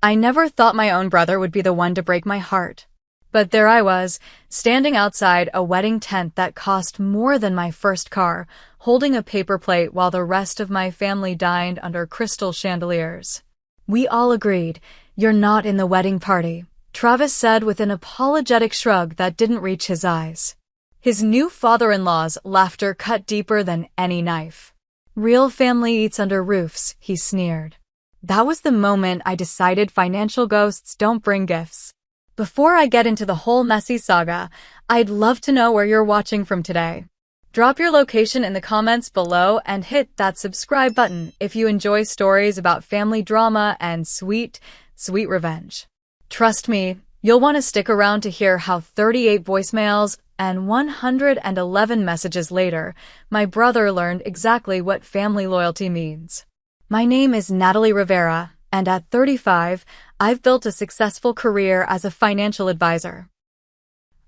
I never thought my own brother would be the one to break my heart. But there I was, standing outside a wedding tent that cost more than my first car, holding a paper plate while the rest of my family dined under crystal chandeliers. We all agreed, "You're not in the wedding party," Travis said with an apologetic shrug that didn't reach his eyes. His new father-in-law's laughter cut deeper than any knife. "Real family eats under roofs," he sneered. That was the moment I decided financial ghosts don't bring gifts. Before I get into the whole messy saga, I'd love to know where you're watching from today. Drop your location in the comments below and hit that subscribe button if you enjoy stories about family drama and sweet, sweet revenge. Trust me, you'll want to stick around to hear how 38 voicemails and 111 messages later, my brother learned exactly what family loyalty means. My name is Natalie Rivera, and at 35, I've built a successful career as a financial advisor.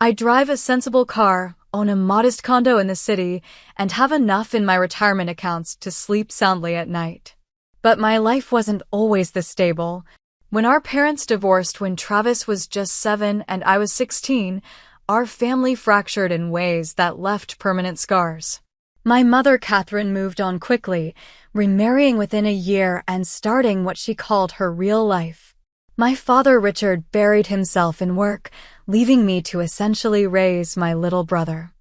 I drive a sensible car, own a modest condo in the city, and have enough in my retirement accounts to sleep soundly at night. But my life wasn't always this stable. When our parents divorced when Travis was just 7 and I was 16, our family fractured in ways that left permanent scars. My mother, Catherine, moved on quickly, remarrying within a year and starting what she called her real life. My father, Richard, buried himself in work, leaving me to essentially raise my little brother.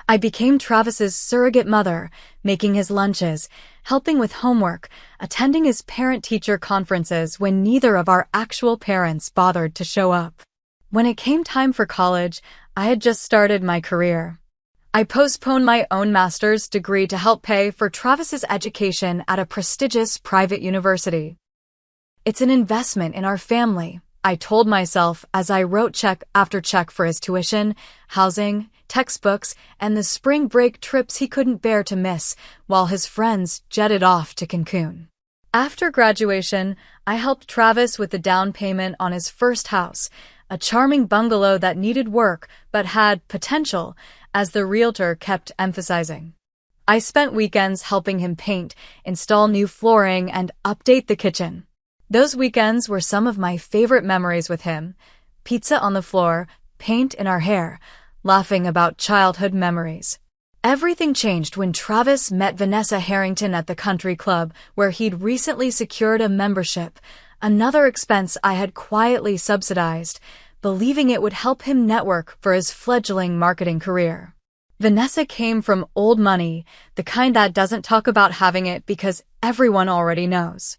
I became Travis's surrogate mother, making his lunches, helping with homework, attending his parent-teacher conferences when neither of our actual parents bothered to show up. When it came time for college, I had just started my career. I postponed my own master's degree to help pay for Travis's education at a prestigious private university. "It's an investment in our family," I told myself as I wrote check after check for his tuition, housing, textbooks, and the spring break trips he couldn't bear to miss while his friends jetted off to Cancun. After graduation, I helped Travis with the down payment on his first house, a charming bungalow that needed work but had potential, as the realtor kept emphasizing. I spent weekends helping him paint, install new flooring, and update the kitchen. Those weekends were some of my favorite memories with him. Pizza on the floor, paint in our hair, laughing about childhood memories. Everything changed when Travis met Vanessa Harrington at the country club where he'd recently secured a membership, another expense I had quietly subsidized, believing it would help him network for his fledgling marketing career. Vanessa came from old money, the kind that doesn't talk about having it because everyone already knows.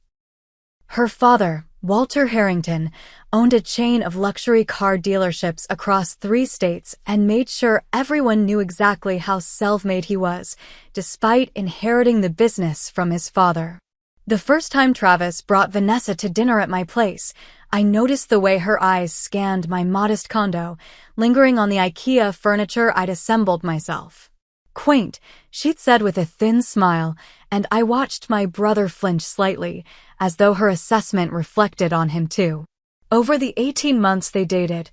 Her father, Walter Harrington, owned a chain of luxury car dealerships across 3 states and made sure everyone knew exactly how self-made he was, despite inheriting the business from his father. The first time Travis brought Vanessa to dinner at my place, I noticed the way her eyes scanned my modest condo, lingering on the IKEA furniture I'd assembled myself. "Quaint," she'd said with a thin smile, and I watched my brother flinch slightly, as though her assessment reflected on him too. Over the 18 months they dated,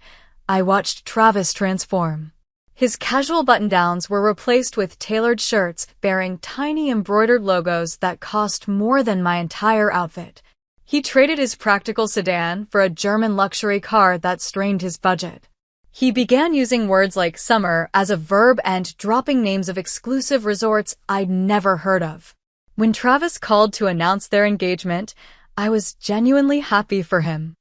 I watched Travis transform. His casual button-downs were replaced with tailored shirts bearing tiny embroidered logos that cost more than my entire outfit. He traded his practical sedan for a German luxury car that strained his budget. He began using words like summer as a verb and dropping names of exclusive resorts I'd never heard of. When Travis called to announce their engagement, I was genuinely happy for him.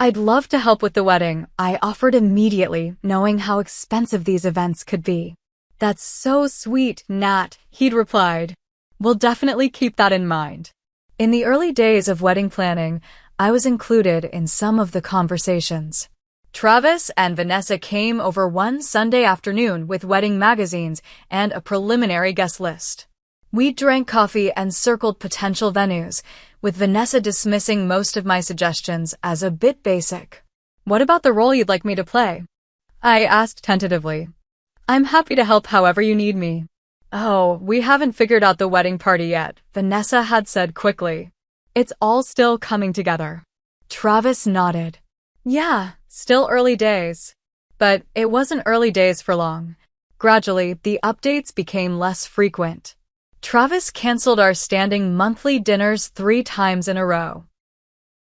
"I'd love to help with the wedding," I offered immediately, knowing how expensive these events could be. "That's so sweet, Nat," he'd replied. "We'll definitely keep that in mind." In the early days of wedding planning, I was included in some of the conversations. Travis and Vanessa came over one Sunday afternoon with wedding magazines and a preliminary guest list. We drank coffee and circled potential venues, with Vanessa dismissing most of my suggestions as a bit basic. "What about the role you'd like me to play?" I asked tentatively. "I'm happy to help however you need me." "Oh, we haven't figured out the wedding party yet," Vanessa had said quickly. "It's all still coming together." Travis nodded. "Yeah, still early days." But it wasn't early days for long. Gradually, the updates became less frequent. Travis canceled our standing monthly dinners 3 times in a row.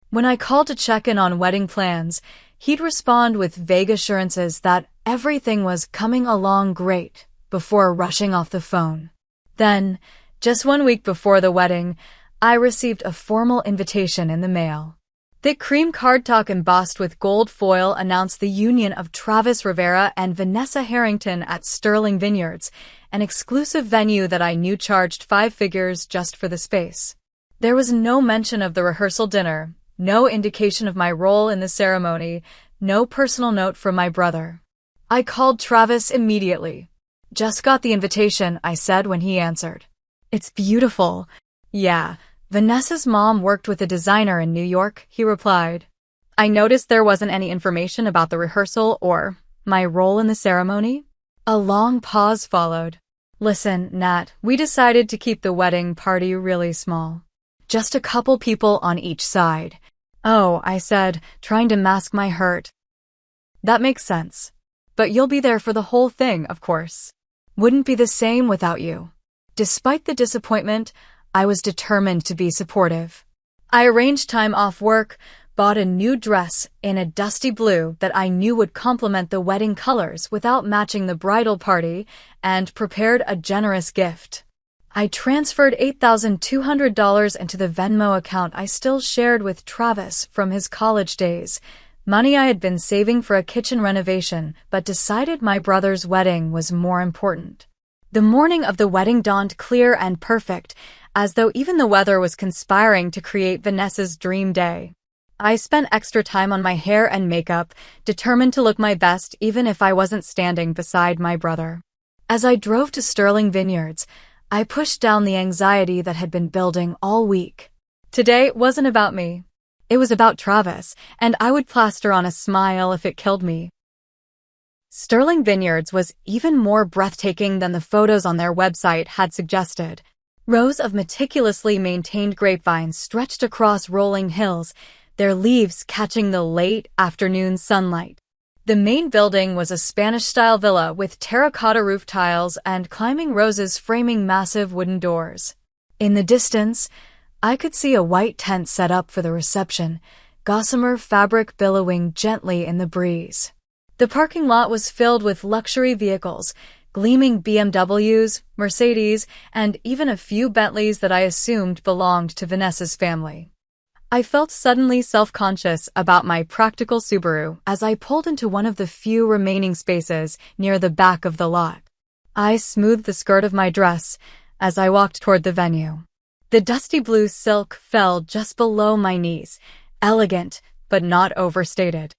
When I called to check in on wedding plans, he'd respond with vague assurances that everything was coming along great before rushing off the phone. Then, just 1 week before the wedding, I received a formal invitation in the mail. Thick cream cardstock embossed with gold foil announced the union of Travis Rivera and Vanessa Harrington at Sterling Vineyards, an exclusive venue that I knew charged 5 figures just for the space. There was no mention of the rehearsal dinner, no indication of my role in the ceremony, no personal note from my brother. I called Travis immediately. "Just got the invitation," I said when he answered. "It's beautiful." "Yeah. Vanessa's mom worked with a designer in New York," he replied. I noticed there wasn't any information about the rehearsal or my role in the ceremony. A long pause followed. "Listen, Nat, we decided to keep the wedding party really small. Just a couple people on each side." "Oh," I said, trying to mask my hurt. "That makes sense. But you'll be there for the whole thing, of course. Wouldn't be the same without you." Despite the disappointment, I was determined to be supportive. I arranged time off work, bought a new dress in a dusty blue that I knew would complement the wedding colors without matching the bridal party, and prepared a generous gift. I transferred $8,200 into the Venmo account I still shared with Travis from his college days, money I had been saving for a kitchen renovation, but decided my brother's wedding was more important. The morning of the wedding dawned clear and perfect, as though even the weather was conspiring to create Vanessa's dream day. I spent extra time on my hair and makeup, determined to look my best even if I wasn't standing beside my brother. As I drove to Sterling Vineyards, I pushed down the anxiety that had been building all week. Today wasn't about me. It was about Travis, and I would plaster on a smile if it killed me. Sterling Vineyards was even more breathtaking than the photos on their website had suggested. Rows of meticulously maintained grapevines stretched across rolling hills, their leaves catching the late afternoon sunlight. The main building was a Spanish-style villa with terracotta roof tiles and climbing roses framing massive wooden doors. In the distance, I could see a white tent set up for the reception, gossamer fabric billowing gently in the breeze. The parking lot was filled with luxury vehicles, gleaming BMWs, Mercedes, and even a few Bentleys that I assumed belonged to Vanessa's family. I felt suddenly self-conscious about my practical Subaru as I pulled into one of the few remaining spaces near the back of the lot. I smoothed the skirt of my dress as I walked toward the venue. The dusty blue silk fell just below my knees, elegant but not overstated.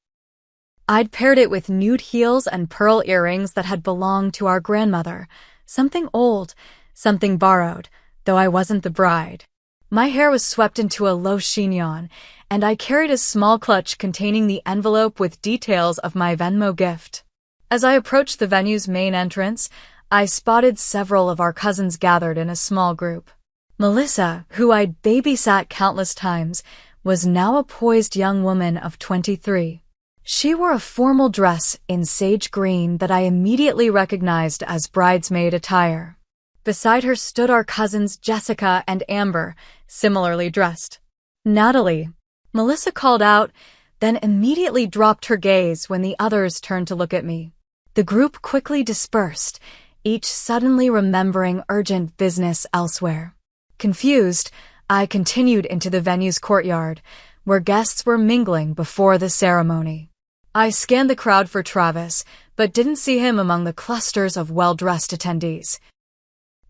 I'd paired it with nude heels and pearl earrings that had belonged to our grandmother, something old, something borrowed, though I wasn't the bride. My hair was swept into a low chignon, and I carried a small clutch containing the envelope with details of my Venmo gift. As I approached the venue's main entrance, I spotted several of our cousins gathered in a small group. Melissa, who I'd babysat countless times, was now a poised young woman of 23. She wore a formal dress in sage green that I immediately recognized as bridesmaid attire. Beside her stood our cousins Jessica and Amber, similarly dressed. "Natalie," Melissa called out, then immediately dropped her gaze when the others turned to look at me. The group quickly dispersed, each suddenly remembering urgent business elsewhere. Confused, I continued into the venue's courtyard, where guests were mingling before the ceremony. I scanned the crowd for Travis, but didn't see him among the clusters of well-dressed attendees.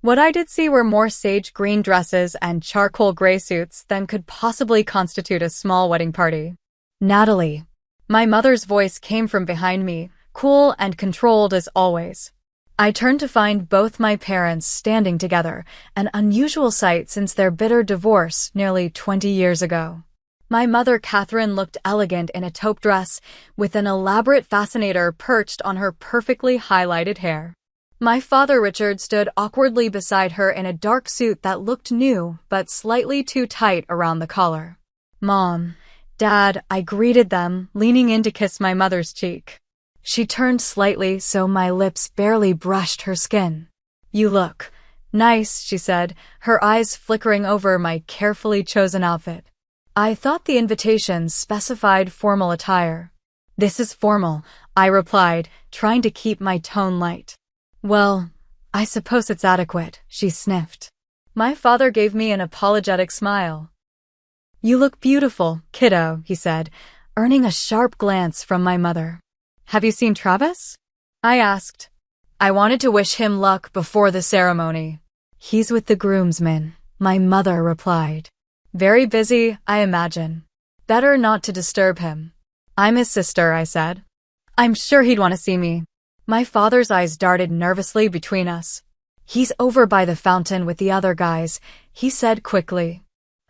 What I did see were more sage green dresses and charcoal gray suits than could possibly constitute a small wedding party. "Natalie." My mother's voice came from behind me, cool and controlled as always. I turned to find both my parents standing together, an unusual sight since their bitter divorce nearly 20 years ago. My mother, Catherine, looked elegant in a taupe dress, with an elaborate fascinator perched on her perfectly highlighted hair. My father, Richard, stood awkwardly beside her in a dark suit that looked new but slightly too tight around the collar. "Mom, Dad," I greeted them, leaning in to kiss my mother's cheek. She turned slightly so my lips barely brushed her skin. "You look nice," she said, her eyes flickering over my carefully chosen outfit. I thought the invitations specified formal attire. This is formal, I replied, trying to keep my tone light. Well, I suppose it's adequate, she sniffed. My father gave me an apologetic smile. You look beautiful, kiddo, he said, earning a sharp glance from my mother. Have you seen Travis? I asked. I wanted to wish him luck before the ceremony. He's with the groomsmen, my mother replied. Very busy, I imagine. Better not to disturb him. I'm his sister, I said. I'm sure he'd want to see me. My father's eyes darted nervously between us. He's over by the fountain with the other guys, he said quickly.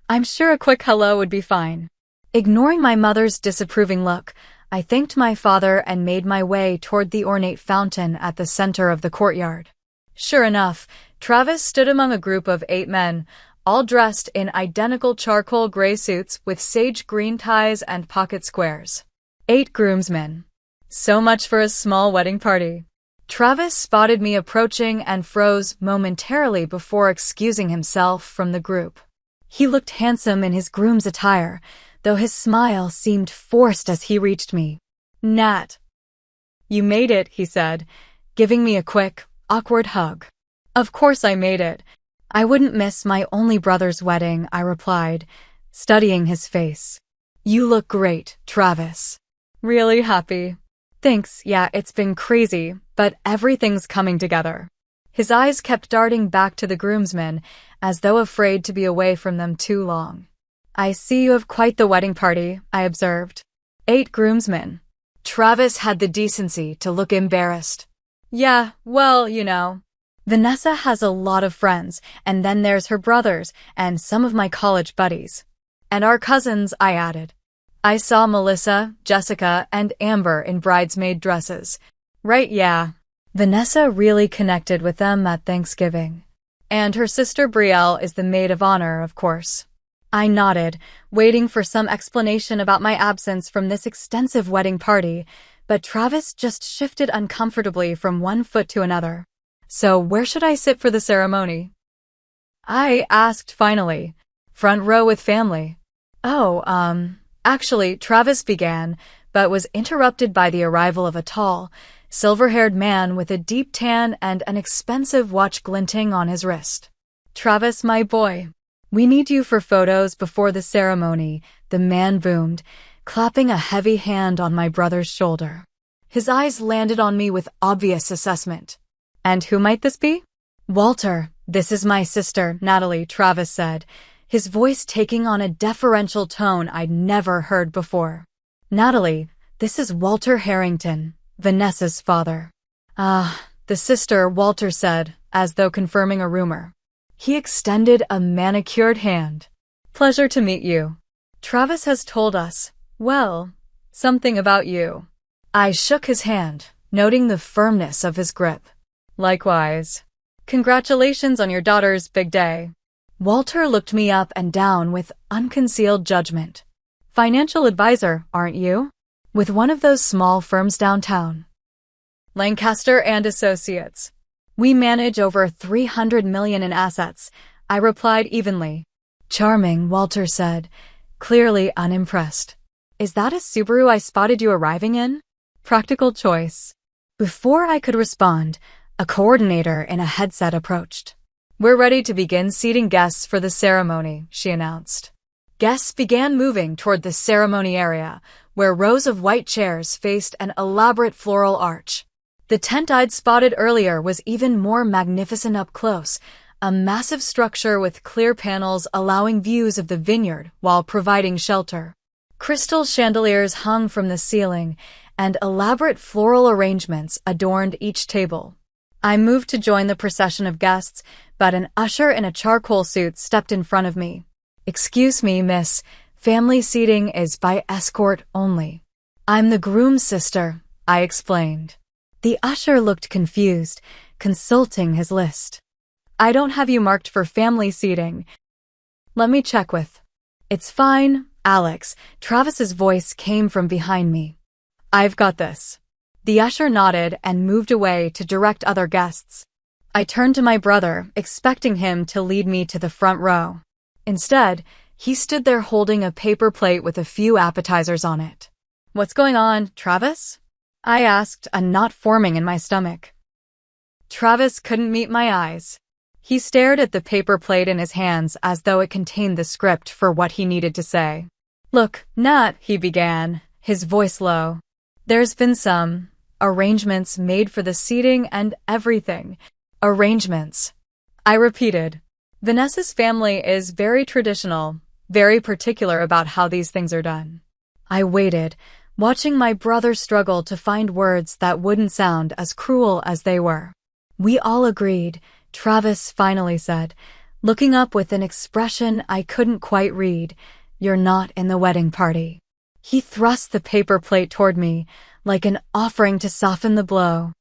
I'm sure a quick hello would be fine. Ignoring my mother's disapproving look, I thanked my father and made my way toward the ornate fountain at the center of the courtyard. Sure enough, Travis stood among a group of 8 men, all dressed in identical charcoal gray suits with sage green ties and pocket squares. 8 groomsmen. So much for a small wedding party. Travis spotted me approaching and froze momentarily before excusing himself from the group. He looked handsome in his groom's attire, though his smile seemed forced as he reached me. Nat. You made it, he said, giving me a quick, awkward hug. Of course I made it. I wouldn't miss my only brother's wedding, I replied, studying his face. You look great, Travis. Really happy. Thanks, yeah, it's been crazy, but everything's coming together. His eyes kept darting back to the groomsmen, as though afraid to be away from them too long. I see you have quite the wedding party, I observed. 8 groomsmen. Travis had the decency to look embarrassed. Yeah, well, you know. Vanessa has a lot of friends, and then there's her brothers and some of my college buddies. And our cousins, I added. I saw Melissa, Jessica, and Amber in bridesmaid dresses. Right, yeah. Vanessa really connected with them at Thanksgiving. And her sister Brielle is the maid of honor, of course. I nodded, waiting for some explanation about my absence from this extensive wedding party, but Travis just shifted uncomfortably from one foot to another. So where should I sit for the ceremony? I asked finally. Front row with family. Actually, Travis began, but was interrupted by the arrival of a tall, silver-haired man with a deep tan and an expensive watch glinting on his wrist. Travis, my boy. We need you for photos before the ceremony, the man boomed, clapping a heavy hand on my brother's shoulder. His eyes landed on me with obvious assessment. And who might this be? Walter, this is my sister, Natalie, Travis said, his voice taking on a deferential tone I'd never heard before. Natalie, this is Walter Harrington, Vanessa's father. The sister, Walter said, as though confirming a rumor. He extended a manicured hand. Pleasure to meet you. Travis has told us, well, something about you. I shook his hand, noting the firmness of his grip. Likewise. Congratulations on your daughter's big day. Walter looked me up and down with unconcealed judgment. Financial advisor, aren't you? With one of those small firms downtown. Lancaster and Associates. We manage over $300 million in assets, I replied evenly. Charming, Walter said, clearly unimpressed. Is that a Subaru I spotted you arriving in? Practical choice. Before I could respond, a coordinator in a headset approached. We're ready to begin seating guests for the ceremony, she announced. Guests began moving toward the ceremony area, where rows of white chairs faced an elaborate floral arch. The tent I'd spotted earlier was even more magnificent up close, a massive structure with clear panels allowing views of the vineyard while providing shelter. Crystal chandeliers hung from the ceiling, and elaborate floral arrangements adorned each table. I moved to join the procession of guests, but an usher in a charcoal suit stepped in front of me. Excuse me, miss, family seating is by escort only. I'm the groom's sister, I explained. The usher looked confused, consulting his list. I don't have you marked for family seating. Let me check with. It's fine, Alex. Travis's voice came from behind me. I've got this. The usher nodded and moved away to direct other guests. I turned to my brother, expecting him to lead me to the front row. Instead, He stood there holding a paper plate with a few appetizers on it. "What's going on, Travis?" I asked, a knot forming in my stomach. Travis couldn't meet my eyes. He stared at the paper plate in his hands as though it contained the script for what he needed to say. "Look, Nat," he began, his voice low. "There's been some arrangements made for the seating and everything." Arrangements. I repeated. Vanessa's family is very traditional, very particular about how these things are done. I waited, watching my brother struggle to find words that wouldn't sound as cruel as they were. "We all agreed," Travis finally said, looking up with an expression I couldn't quite read. "You're not in the wedding party." He thrust the paper plate toward me, like an offering to soften the blow.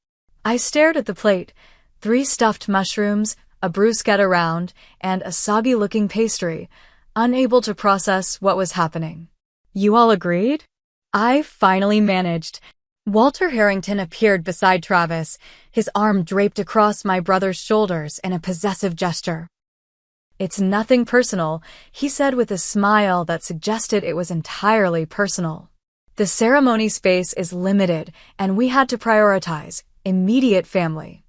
I stared at the plate. 3 stuffed mushrooms, a bruschetta round, and a soggy-looking pastry, unable to process what was happening. "You all agreed?" I finally managed. Walter Harrington appeared beside Travis, his arm draped across my brother's shoulders in a possessive gesture. "It's nothing personal," he said with a smile that suggested it was entirely personal. "The ceremony space is limited, and we had to prioritize immediate family."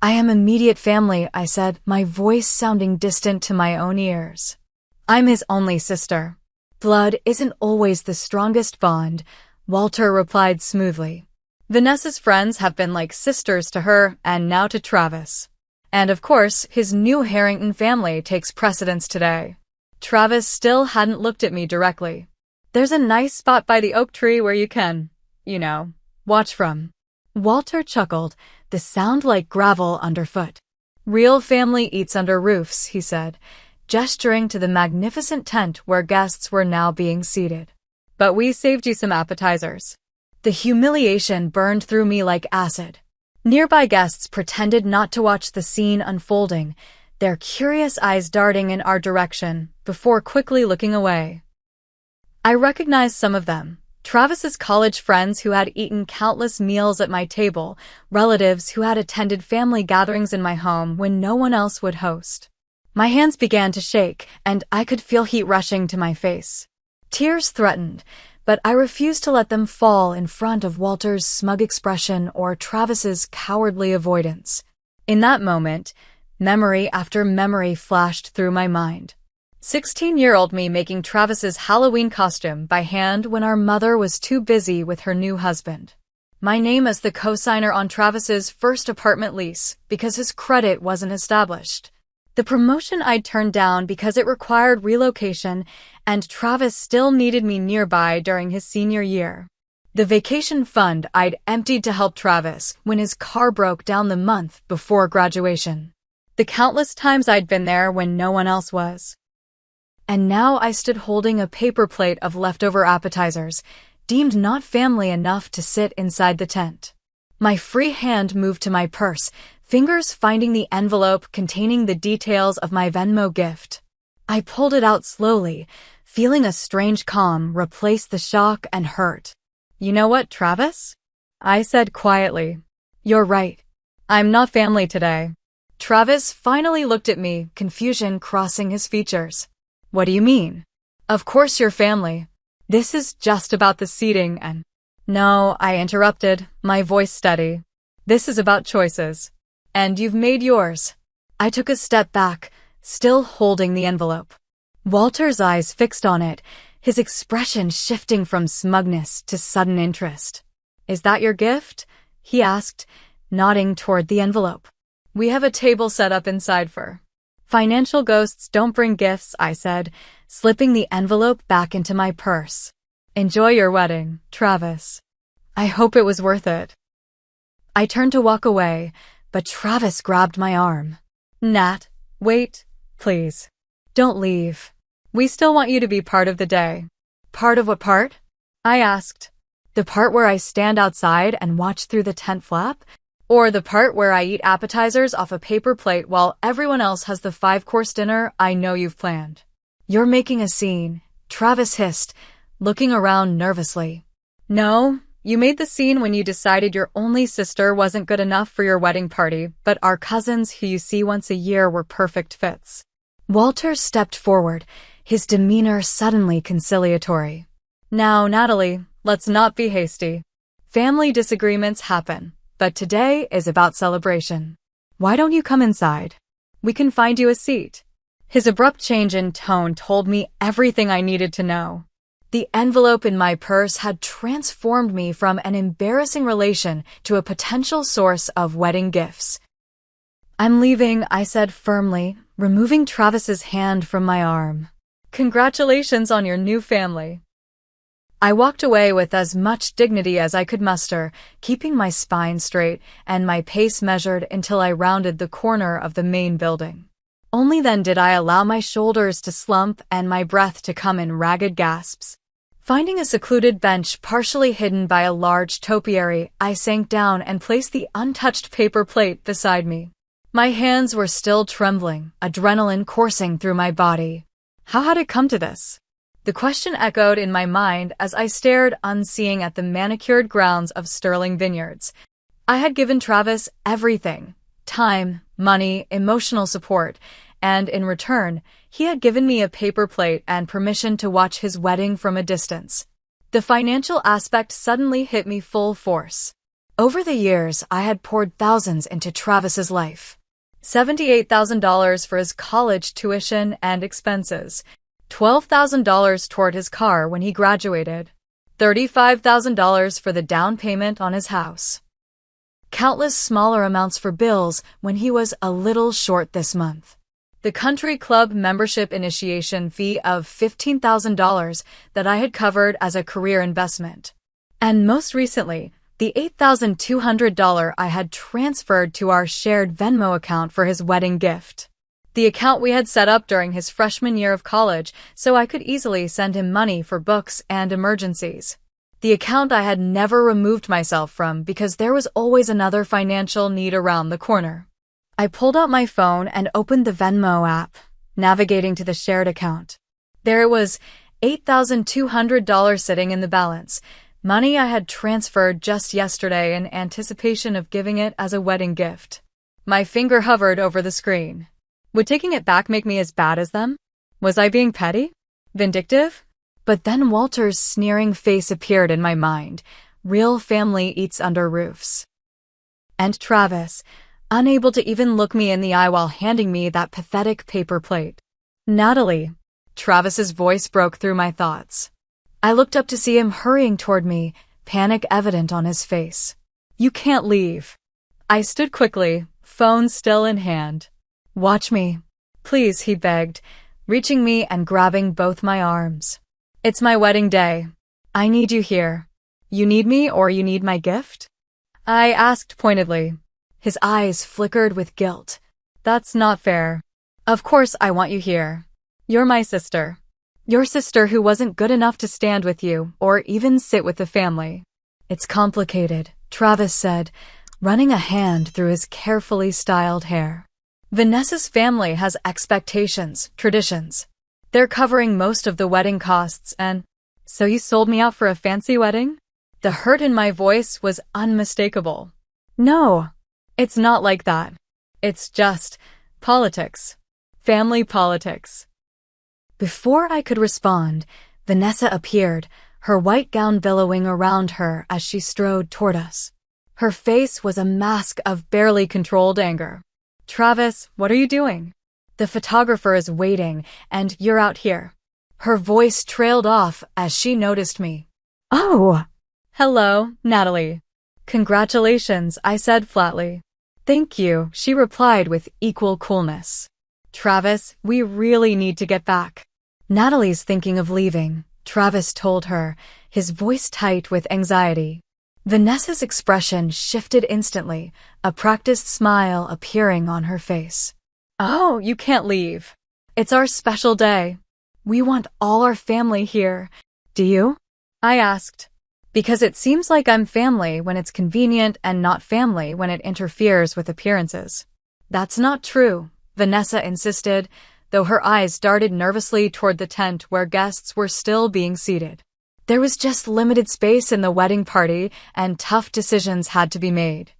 "I am immediate family," I said, my voice sounding distant to my own ears. "I'm his only sister." "Blood isn't always the strongest bond," Walter replied smoothly. "Vanessa's friends have been like sisters to her and now to Travis. And of course, his new Harrington family takes precedence today." Travis still hadn't looked at me directly. "There's a nice spot by the oak tree where you can, watch from." Walter chuckled, the sound like gravel underfoot. "Real family eats under roofs," he said, gesturing to the magnificent tent where guests were now being seated. "But we saved you some appetizers." The humiliation burned through me like acid. Nearby guests pretended not to watch the scene unfolding, their curious eyes darting in our direction, before quickly looking away. I recognized some of them. Travis's college friends who had eaten countless meals at my table, relatives who had attended family gatherings in my home when no one else would host. My hands began to shake, and I could feel heat rushing to my face. Tears threatened, but I refused to let them fall in front of Walter's smug expression or Travis's cowardly avoidance. In that moment, memory after memory flashed through my mind. 16-year-old me making Travis's Halloween costume by hand when our mother was too busy with her new husband. My name as the co-signer on Travis's first apartment lease because his credit wasn't established. The promotion I'd turned down because it required relocation, and Travis still needed me nearby during his senior year. The vacation fund I'd emptied to help Travis when his car broke down the month before graduation. The countless times I'd been there when no one else was. And now I stood holding a paper plate of leftover appetizers, deemed not family enough to sit inside the tent. My free hand moved to my purse, fingers finding the envelope containing the details of my Venmo gift. I pulled it out slowly, feeling a strange calm replace the shock and hurt. "You know what, Travis?" I said quietly. "You're right. I'm not family today." Travis finally looked at me, confusion crossing his features. "What do you mean?" "Of course you're family. This is just about the seating and—" "No," I interrupted, my voice steady. "This is about choices. And you've made yours." I took a step back, still holding the envelope. Walter's eyes fixed on it, his expression shifting from smugness to sudden interest. "Is that your gift?" he asked, nodding toward the envelope. "We have a table set up inside for financial ghosts don't bring gifts," I said, slipping the envelope back into my purse. "Enjoy your wedding, Travis." I hope it was worth it. I turned to walk away, but Travis grabbed my arm. "Nat, wait, please. Don't leave. We still want you to be part of the day." "Part of what part?" I asked. "The part where I stand outside and watch through the tent flap? Or the part where I eat appetizers off a paper plate while everyone else has the 5-course dinner I know you've planned?" "You're making a scene," Travis hissed, looking around nervously. "No, you made the scene when you decided your only sister wasn't good enough for your wedding party, but our cousins who you see once a year were perfect fits." Walter stepped forward, his demeanor suddenly conciliatory. Now, Natalie, let's not be hasty. Family disagreements happen, but today is about celebration. Why don't you come inside? We can find you a seat. His abrupt change in tone told me everything I needed to know. The envelope in my purse had transformed me from an embarrassing relation to a potential source of wedding gifts. I'm leaving, I said firmly, removing Travis's hand from my arm. Congratulations on your new family. I walked away with as much dignity as I could muster, keeping my spine straight and my pace measured until I rounded the corner of the main building. Only then did I allow my shoulders to slump and my breath to come in ragged gasps. Finding a secluded bench partially hidden by a large topiary, I sank down and placed the untouched paper plate beside me. My hands were still trembling, adrenaline coursing through my body. How had it come to this? The question echoed in my mind as I stared unseeing at the manicured grounds of Sterling Vineyards. I had given Travis everything: time, money, emotional support, and in return, he had given me a paper plate and permission to watch his wedding from a distance. The financial aspect suddenly hit me full force. Over the years, I had poured thousands into Travis's life. $78,000 for his college tuition and expenses, $12,000 toward his car when he graduated, $35,000 for the down payment on his house. Countless smaller amounts for bills when he was a little short this month. The country club membership initiation fee of $15,000 that I had covered as a career investment. And most recently, the $8,200 I had transferred to our shared Venmo account for his wedding gift. The account we had set up during his freshman year of college so I could easily send him money for books and emergencies. The account I had never removed myself from because there was always another financial need around the corner. I pulled out my phone and opened the Venmo app, navigating to the shared account. There it was, $8,200 sitting in the balance, money I had transferred just yesterday in anticipation of giving it as a wedding gift. My finger hovered over the screen. Would taking it back make me as bad as them? Was I being petty? Vindictive? But then Walter's sneering face appeared in my mind. Real family eats under roofs. And Travis, unable to even look me in the eye while handing me that pathetic paper plate. Natalie. Travis's voice broke through my thoughts. I looked up to see him hurrying toward me, panic evident on his face. You can't leave. I stood quickly, phone still in hand. Watch me. Please, he begged, reaching me and grabbing both my arms. It's my wedding day. I need you here. You need me or you need my gift? I asked pointedly. His eyes flickered with guilt. That's not fair. Of course I want you here. You're my sister. Your sister who wasn't good enough to stand with you or even sit with the family. It's complicated, Travis said, running a hand through his carefully styled hair. Vanessa's family has expectations, traditions. They're covering most of the wedding costs and... So you sold me out for a fancy wedding? The hurt in my voice was unmistakable. No. It's not like that. It's just politics. Family politics. Before I could respond, Vanessa appeared, her white gown billowing around her as she strode toward us. Her face was a mask of barely controlled anger. Travis, what are you doing? The photographer is waiting, and you're out here. Her voice trailed off as she noticed me. Oh! Hello, Natalie. Congratulations, I said flatly. Thank you, she replied with equal coolness. Travis, we really need to get back. Natalie's thinking of leaving, Travis told her, his voice tight with anxiety. Vanessa's expression shifted instantly, a practiced smile appearing on her face. Oh, you can't leave. It's our special day. We want all our family here. Do you? I asked. Because it seems like I'm family when it's convenient and not family when it interferes with appearances. That's not true, Vanessa insisted, though her eyes darted nervously toward the tent where guests were still being seated. There was just limited space in the wedding party, and tough decisions had to be made.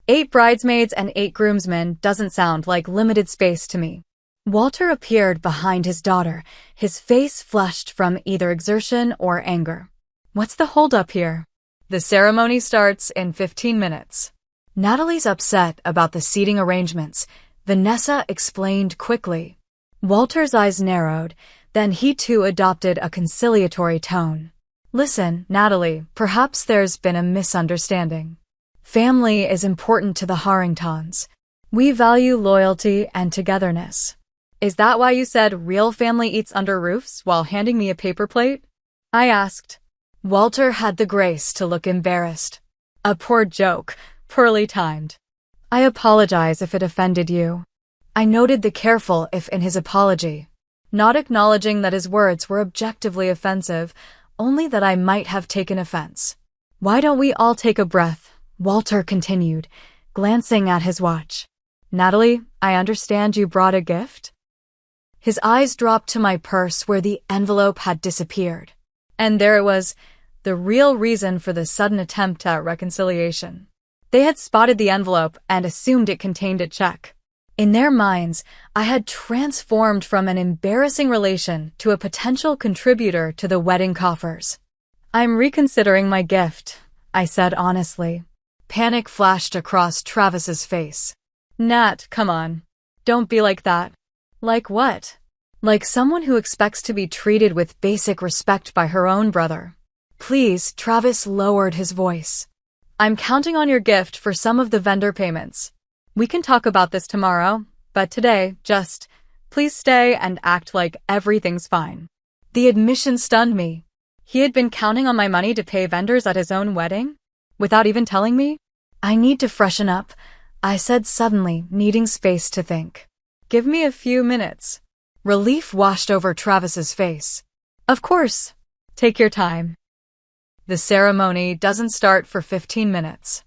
8 bridesmaids and 8 groomsmen doesn't sound like limited space to me. Walter appeared behind his daughter, his face flushed from either exertion or anger. What's the holdup here? The ceremony starts in 15 minutes. Natalie's upset about the seating arrangements, Vanessa explained quickly. Walter's eyes narrowed, then he too adopted a conciliatory tone. Listen, Natalie, perhaps there's been a misunderstanding. Family is important to the Harringtons. We value loyalty and togetherness. Is that why you said real family eats under roofs while handing me a paper plate? I asked. Walter had the grace to look embarrassed. A poor joke, poorly timed. I apologize if it offended you. I noted the careful if in his apology, not acknowledging that his words were objectively offensive, only that I might have taken offense. Why don't we all take a breath? Walter continued, glancing at his watch. Natalie, I understand you brought a gift? His eyes dropped to my purse where the envelope had disappeared. And there it was, the real reason for the sudden attempt at reconciliation. They had spotted the envelope and assumed it contained a check. In their minds, I had transformed from an embarrassing relation to a potential contributor to the wedding coffers. I'm reconsidering my gift, I said honestly. Panic flashed across Travis's face. Nat, come on. Don't be like that. Like what? Like someone who expects to be treated with basic respect by her own brother. Please, Travis lowered his voice. I'm counting on your gift for some of the vendor payments. We can talk about this tomorrow, but today, just, please stay and act like everything's fine. The admission stunned me. He had been counting on my money to pay vendors at his own wedding? Without even telling me? I need to freshen up, I said suddenly, needing space to think. Give me a few minutes. Relief washed over Travis's face. Of course. Take your time. The ceremony doesn't start for 15 minutes.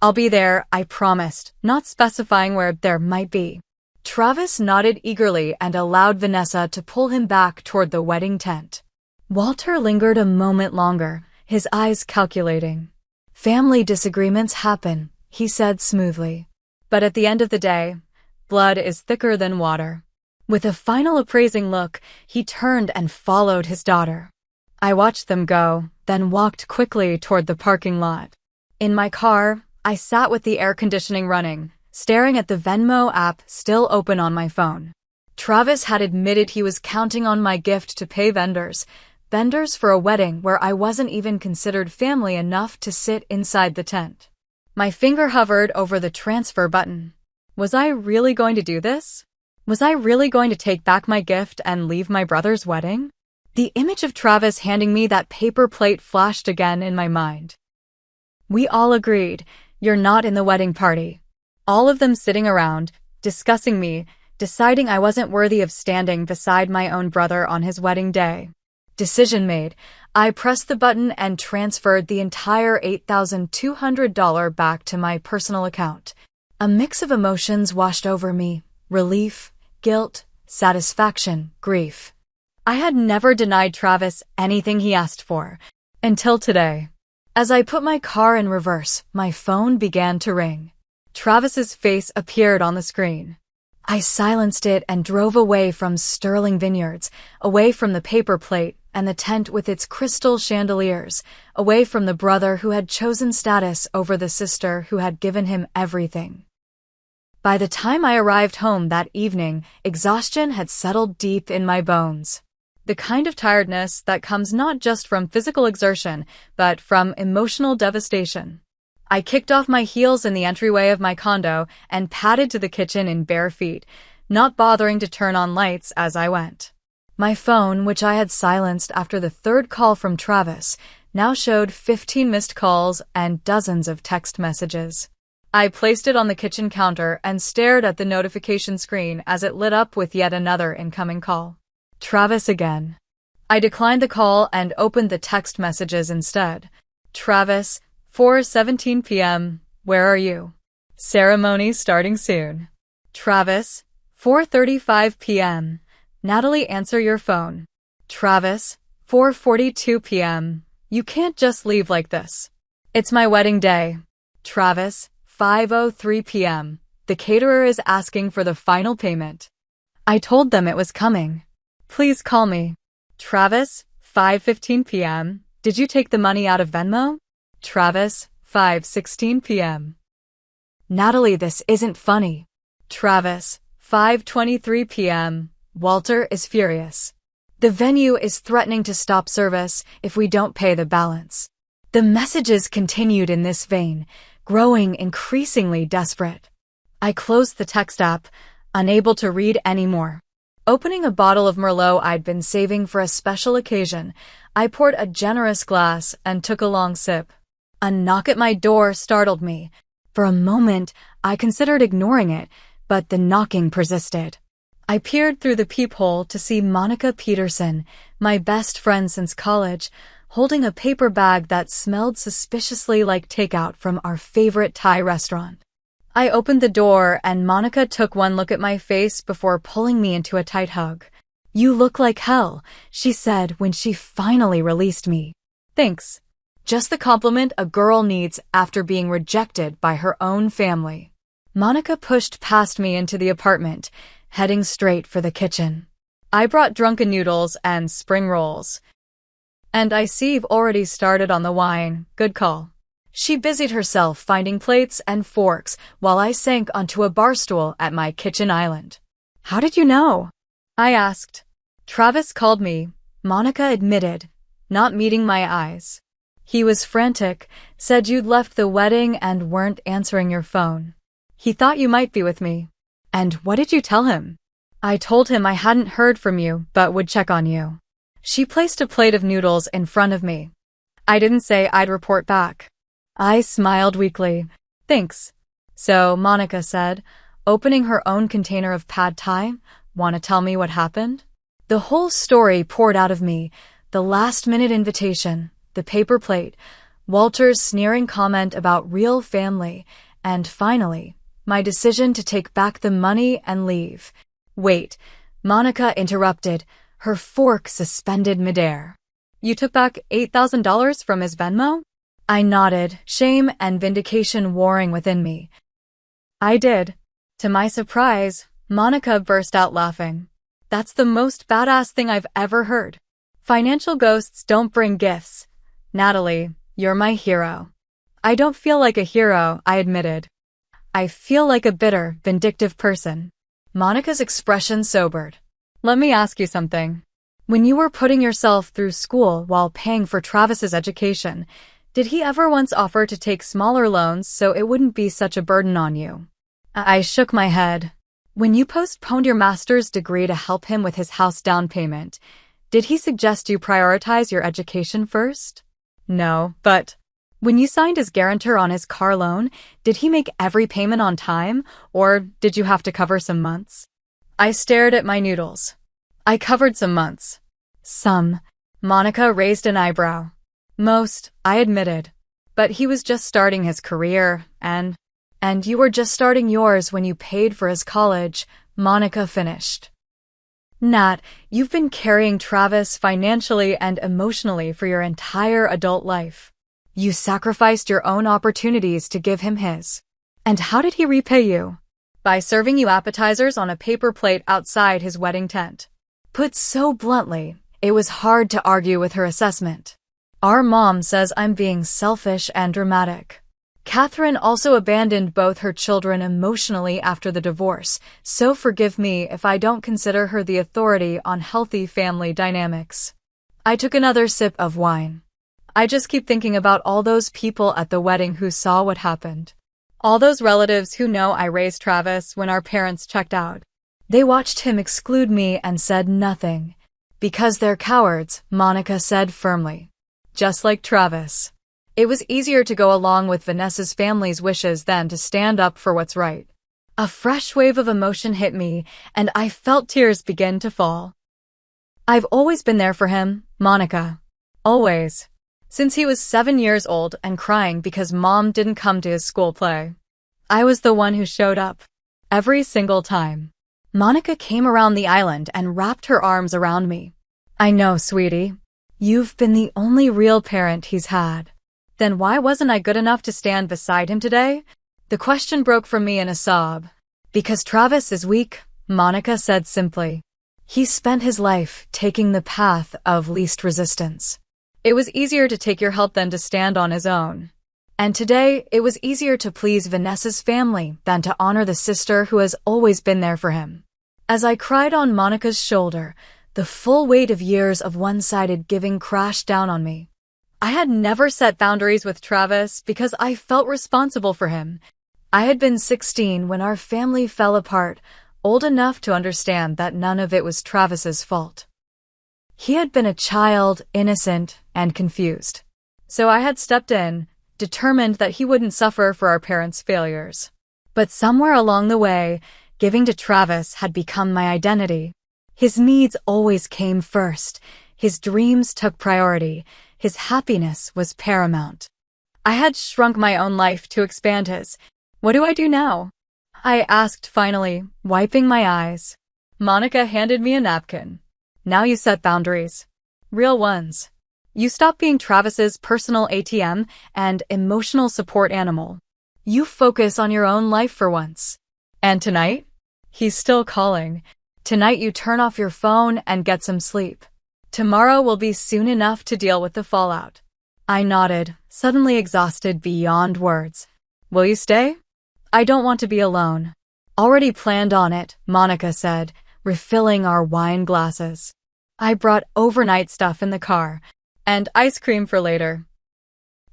I'll be there, I promised, not specifying where there might be. Travis nodded eagerly and allowed Vanessa to pull him back toward the wedding tent. Walter lingered a moment longer, his eyes calculating. Family disagreements happen, he said smoothly. But at the end of the day, blood is thicker than water. With a final appraising look, he turned and followed his daughter. I watched them go, then walked quickly toward the parking lot. In my car, I sat with the air conditioning running, staring at the Venmo app still open on my phone. Travis had admitted he was counting on my gift to pay vendors for a wedding where I wasn't even considered family enough to sit inside the tent. My finger hovered over the transfer button. Was I really going to do this? Was I really going to take back my gift and leave my brother's wedding? The image of Travis handing me that paper plate flashed again in my mind. We all agreed, you're not in the wedding party. All of them sitting around, discussing me, deciding I wasn't worthy of standing beside my own brother on his wedding day. Decision made. I pressed the button and transferred the entire $8,200 back to my personal account. A mix of emotions washed over me. Relief, guilt, satisfaction, grief. I had never denied Travis anything he asked for, until today. As I put my car in reverse, my phone began to ring. Travis's face appeared on the screen. I silenced it and drove away from Sterling Vineyards, away from the paper plate and the tent with its crystal chandeliers, away from the brother who had chosen status over the sister who had given him everything. By the time I arrived home that evening, exhaustion had settled deep in my bones. The kind of tiredness that comes not just from physical exertion, but from emotional devastation. I kicked off my heels in the entryway of my condo and padded to the kitchen in bare feet, not bothering to turn on lights as I went. My phone, which I had silenced after the third call from Travis, now showed 15 missed calls and dozens of text messages. I placed it on the kitchen counter and stared at the notification screen as it lit up with yet another incoming call. Travis again. I declined the call and opened the text messages instead. Travis, 4:17 p.m., where are you? Ceremony starting soon. Travis, 4:35 p.m., Natalie, answer your phone. Travis, 4:42 p.m., you can't just leave like this. It's my wedding day. Travis, 5:03 p.m., the caterer is asking for the final payment. I told them it was coming. Please call me. Travis, 5:15 p.m. Did you take the money out of Venmo? Travis, 5:16 p.m. Natalie, this isn't funny. Travis, 5:23 p.m. Walter is furious. The venue is threatening to stop service if we don't pay the balance. The messages continued in this vein, growing increasingly desperate. I closed the text app, unable to read anymore. Opening a bottle of Merlot I'd been saving for a special occasion, I poured a generous glass and took a long sip. A knock at my door startled me. For a moment, I considered ignoring it, but the knocking persisted. I peered through the peephole to see Monica Peterson, my best friend since college, holding a paper bag that smelled suspiciously like takeout from our favorite Thai restaurant. I opened the door and Monica took one look at my face before pulling me into a tight hug. "You look like hell," she said when she finally released me. "Thanks. Just the compliment a girl needs after being rejected by her own family." Monica pushed past me into the apartment, heading straight for the kitchen. "I brought drunken noodles and spring rolls. And I see you've already started on the wine. Good call." She busied herself finding plates and forks while I sank onto a bar stool at my kitchen island. "How did you know?" I asked. "Travis called me," Monica admitted, not meeting my eyes. "He was frantic, said you'd left the wedding and weren't answering your phone. He thought you might be with me." "And what did you tell him?" "I told him I hadn't heard from you but would check on you." She placed a plate of noodles in front of me. "I didn't say I'd report back." I smiled weakly. "Thanks." "So," Monica said, opening her own container of pad thai, "want to tell me what happened?" The whole story poured out of me, the last-minute invitation, the paper plate, Walter's sneering comment about real family, and finally, my decision to take back the money and leave. "Wait," Monica interrupted, her fork suspended midair. "You took back $8,000 from his Venmo?" I nodded, shame and vindication warring within me. "I did." To my surprise, Monica burst out laughing. "That's the most badass thing I've ever heard. Financial ghosts don't bring gifts. Natalie, you're my hero." "I don't feel like a hero," I admitted. "I feel like a bitter, vindictive person." Monica's expression sobered. "Let me ask you something. When you were putting yourself through school while paying for Travis's education, did he ever once offer to take smaller loans so it wouldn't be such a burden on you?" I shook my head. "When you postponed your master's degree to help him with his house down payment, did he suggest you prioritize your education first?" "No, but..." "When you signed as guarantor on his car loan, did he make every payment on time, or did you have to cover some months?" I stared at my noodles. "I covered some months." "Some." Monica raised an eyebrow. "Most," I admitted. "But he was just starting his career, and you were just starting yours when you paid for his college," Monica finished. "Nat, you've been carrying Travis financially and emotionally for your entire adult life. You sacrificed your own opportunities to give him his. And how did he repay you?" "By serving you appetizers on a paper plate outside his wedding tent." Put so bluntly, it was hard to argue with her assessment. Our mom says I'm being selfish and dramatic. Catherine also abandoned both her children emotionally after the divorce, so forgive me if I don't consider her the authority on healthy family dynamics. I took another sip of wine. I just keep thinking about all those people at the wedding who saw what happened. All those relatives who know I raised Travis when our parents checked out. They watched him exclude me and said nothing. "Because they're cowards," Monica said firmly. "Just like Travis." It was easier to go along with Vanessa's family's wishes than to stand up for what's right. A fresh wave of emotion hit me, and I felt tears begin to fall. "I've always been there for him, Monica. Always. Since he was 7 years old and crying because mom didn't come to his school play. I was the one who showed up. Every single time." Monica came around the island and wrapped her arms around me. "I know, sweetie. You've been the only real parent he's had. Then why wasn't I good enough to stand beside him today?" The question broke from me in a sob. "Because Travis is weak," Monica said simply. He spent his life taking the path of least resistance. It was easier to take your help than to stand on his own. And today, it was easier to please Vanessa's family than to honor the sister who has always been there for him. As I cried on Monica's shoulder, the full weight of years of one-sided giving crashed down on me. I had never set boundaries with Travis because I felt responsible for him. I had been 16 when our family fell apart, old enough to understand that none of it was Travis's fault. He had been a child, innocent, and confused. So I had stepped in, determined that he wouldn't suffer for our parents' failures. But somewhere along the way, giving to Travis had become my identity. His needs always came first. His dreams took priority. His happiness was paramount. I had shrunk my own life to expand his. What do I do now? I asked finally, wiping my eyes. Monica handed me a napkin. Now you set boundaries. Real ones. You stop being Travis's personal ATM and emotional support animal. You focus on your own life for once. And tonight? He's still calling. Tonight you turn off your phone and get some sleep. Tomorrow will be soon enough to deal with the fallout. I nodded, suddenly exhausted beyond words. Will you stay? I don't want to be alone. Already planned on it, Monica said, refilling our wine glasses. I brought overnight stuff in the car, and ice cream for later.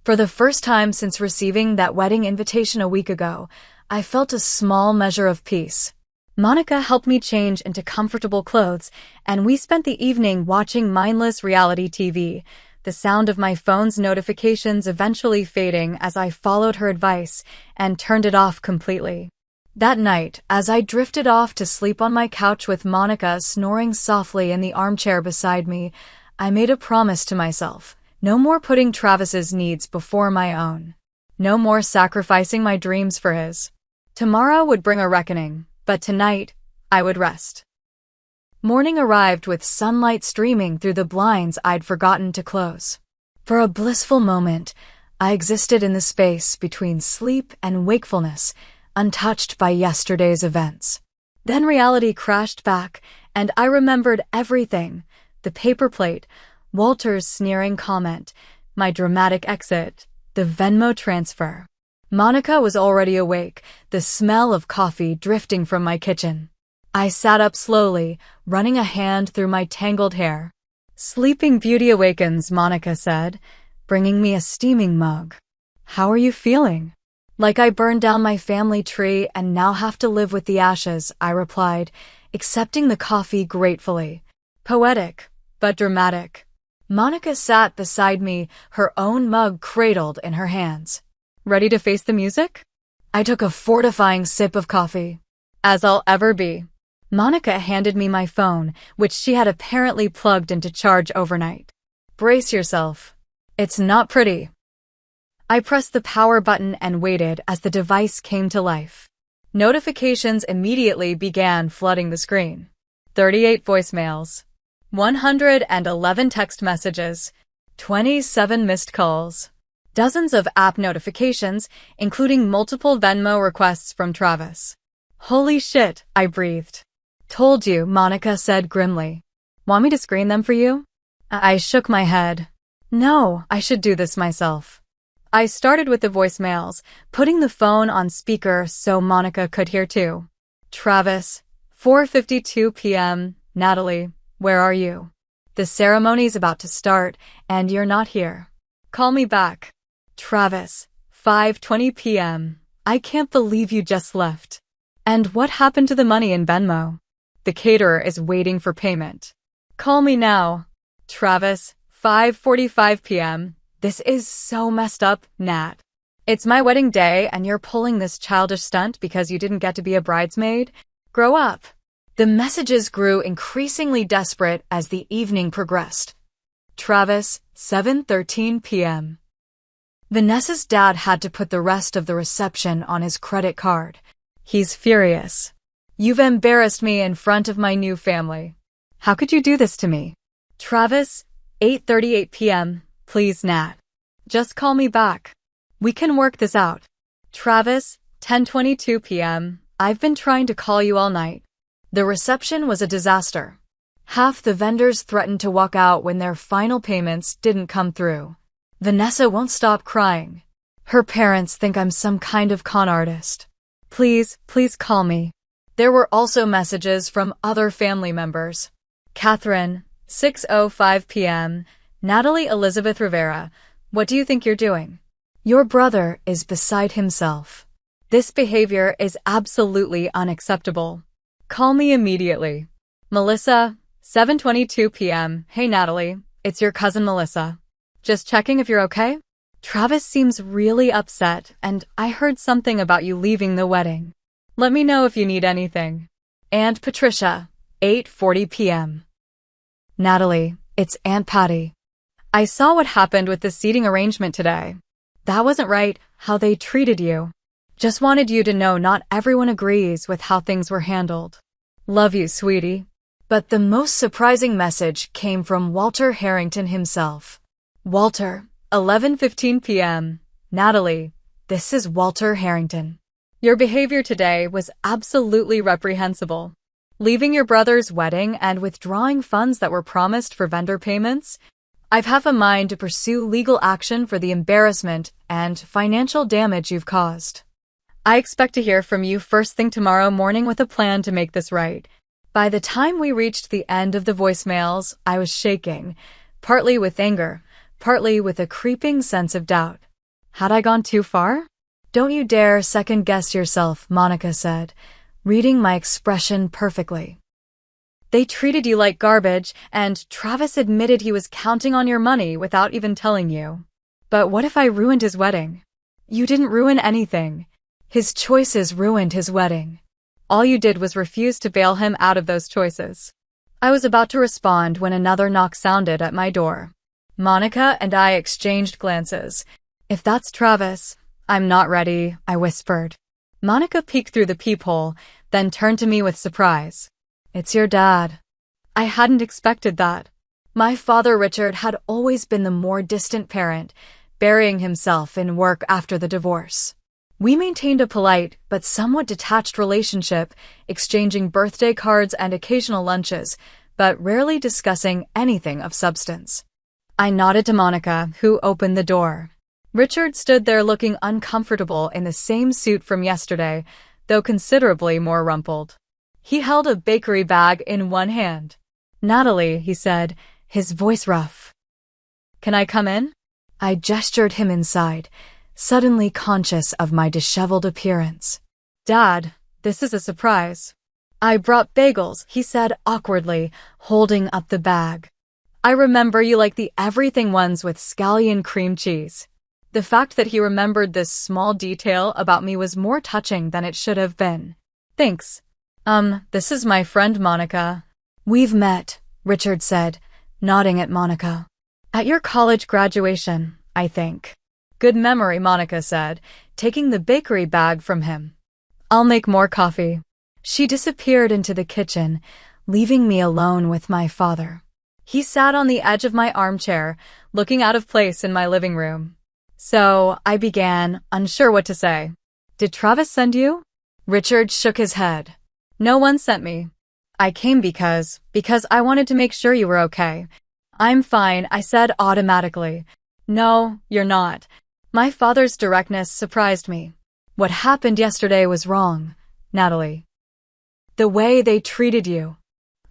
For the first time since receiving that wedding invitation a week ago, I felt a small measure of peace. Monica helped me change into comfortable clothes, and we spent the evening watching mindless reality TV, the sound of my phone's notifications eventually fading as I followed her advice and turned it off completely. That night, as I drifted off to sleep on my couch with Monica snoring softly in the armchair beside me, I made a promise to myself. No more putting Travis's needs before my own. No more sacrificing my dreams for his. Tomorrow would bring a reckoning, but tonight, I would rest. Morning arrived with sunlight streaming through the blinds I'd forgotten to close. For a blissful moment, I existed in the space between sleep and wakefulness, untouched by yesterday's events. Then reality crashed back, and I remembered everything. The paper plate, Walter's sneering comment, my dramatic exit, the Venmo transfer. Monica was already awake, the smell of coffee drifting from my kitchen. I sat up slowly, running a hand through my tangled hair. Sleeping Beauty awakens, Monica said, bringing me a steaming mug. How are you feeling? Like I burned down my family tree and now have to live with the ashes, I replied, accepting the coffee gratefully. Poetic, but dramatic. Monica sat beside me, her own mug cradled in her hands. Ready to face the music? I took a fortifying sip of coffee. As I'll ever be. Monica handed me my phone, which she had apparently plugged into charge overnight. Brace yourself. It's not pretty. I pressed the power button and waited as the device came to life. Notifications immediately began flooding the screen. 38 voicemails. 111 text messages. 27 missed calls. Dozens of app notifications, including multiple Venmo requests from Travis. Holy shit, I breathed. Told you, Monica said grimly. Want me to screen them for you? I shook my head. No, I should do this myself. I started with the voicemails, putting the phone on speaker so Monica could hear too. Travis, 4:52 p.m., Natalie, where are you? The ceremony's about to start, and you're not here. Call me back. Travis, 5:20 p.m., I can't believe you just left. And what happened to the money in Venmo? The caterer is waiting for payment. Call me now. Travis, 5:45 p.m., this is so messed up, Nat. It's my wedding day and you're pulling this childish stunt because you didn't get to be a bridesmaid? Grow up. The messages grew increasingly desperate as the evening progressed. Travis, 7:13 p.m. Vanessa's dad had to put the rest of the reception on his credit card. He's furious. You've embarrassed me in front of my new family. How could you do this to me? Travis, 8:38 p.m., please Nat. Just call me back. We can work this out. Travis, 10:22 p.m., I've been trying to call you all night. The reception was a disaster. Half the vendors threatened to walk out when their final payments didn't come through. Vanessa won't stop crying. Her parents think I'm some kind of con artist. Please call me. There were also messages from other family members. Catherine, 6:05 p.m. Natalie Elizabeth Rivera, what do you think you're doing? Your brother is beside himself. This behavior is absolutely unacceptable. Call me immediately. Melissa, 7:22 p.m. Hey Natalie, it's your cousin Melissa. Just checking if you're okay? Travis seems really upset, and I heard something about you leaving the wedding. Let me know if you need anything. Aunt Patricia, 8:40 p.m. Natalie, it's Aunt Patty. I saw what happened with the seating arrangement today. That wasn't right, how they treated you. Just wanted you to know not everyone agrees with how things were handled. Love you, sweetie. But the most surprising message came from Walter Harrington himself. Walter, 11:15 p.m. Natalie, this is Walter Harrington. Your behavior today was absolutely reprehensible. Leaving your brother's wedding and withdrawing funds that were promised for vendor payments? I've half a mind to pursue legal action for the embarrassment and financial damage you've caused. I expect to hear from you first thing tomorrow morning with a plan to make this right. By the time we reached the end of the voicemails, I was shaking, partly with anger, partly with a creeping sense of doubt. Had I gone too far? Don't you dare second-guess yourself, Monica said, reading my expression perfectly. They treated you like garbage, and Travis admitted he was counting on your money without even telling you. But what if I ruined his wedding? You didn't ruin anything. His choices ruined his wedding. All you did was refuse to bail him out of those choices. I was about to respond when another knock sounded at my door. Monica and I exchanged glances. If that's Travis, I'm not ready, I whispered. Monica peeked through the peephole, then turned to me with surprise. It's your dad. I hadn't expected that. My father, Richard, had always been the more distant parent, burying himself in work after the divorce. We maintained a polite but somewhat detached relationship, exchanging birthday cards and occasional lunches, but rarely discussing anything of substance. I nodded to Monica, who opened the door. Richard stood there looking uncomfortable in the same suit from yesterday, though considerably more rumpled. He held a bakery bag in one hand. Natalie, he said, his voice rough. Can I come in? I gestured him inside, suddenly conscious of my disheveled appearance. Dad, this is a surprise. I brought bagels, he said awkwardly, holding up the bag. I remember you like the everything ones with scallion cream cheese. The fact that he remembered this small detail about me was more touching than it should have been. Thanks. This is my friend Monica. We've met, Richard said, nodding at Monica. At your college graduation, I think. Good memory, Monica said, taking the bakery bag from him. I'll make more coffee. She disappeared into the kitchen, leaving me alone with my father. He sat on the edge of my armchair, looking out of place in my living room. So, I began, unsure what to say. Did Travis send you? Richard shook his head. No one sent me. I came because I wanted to make sure you were okay. I'm fine, I said automatically. No, you're not. My father's directness surprised me. What happened yesterday was wrong, Natalie. The way they treated you.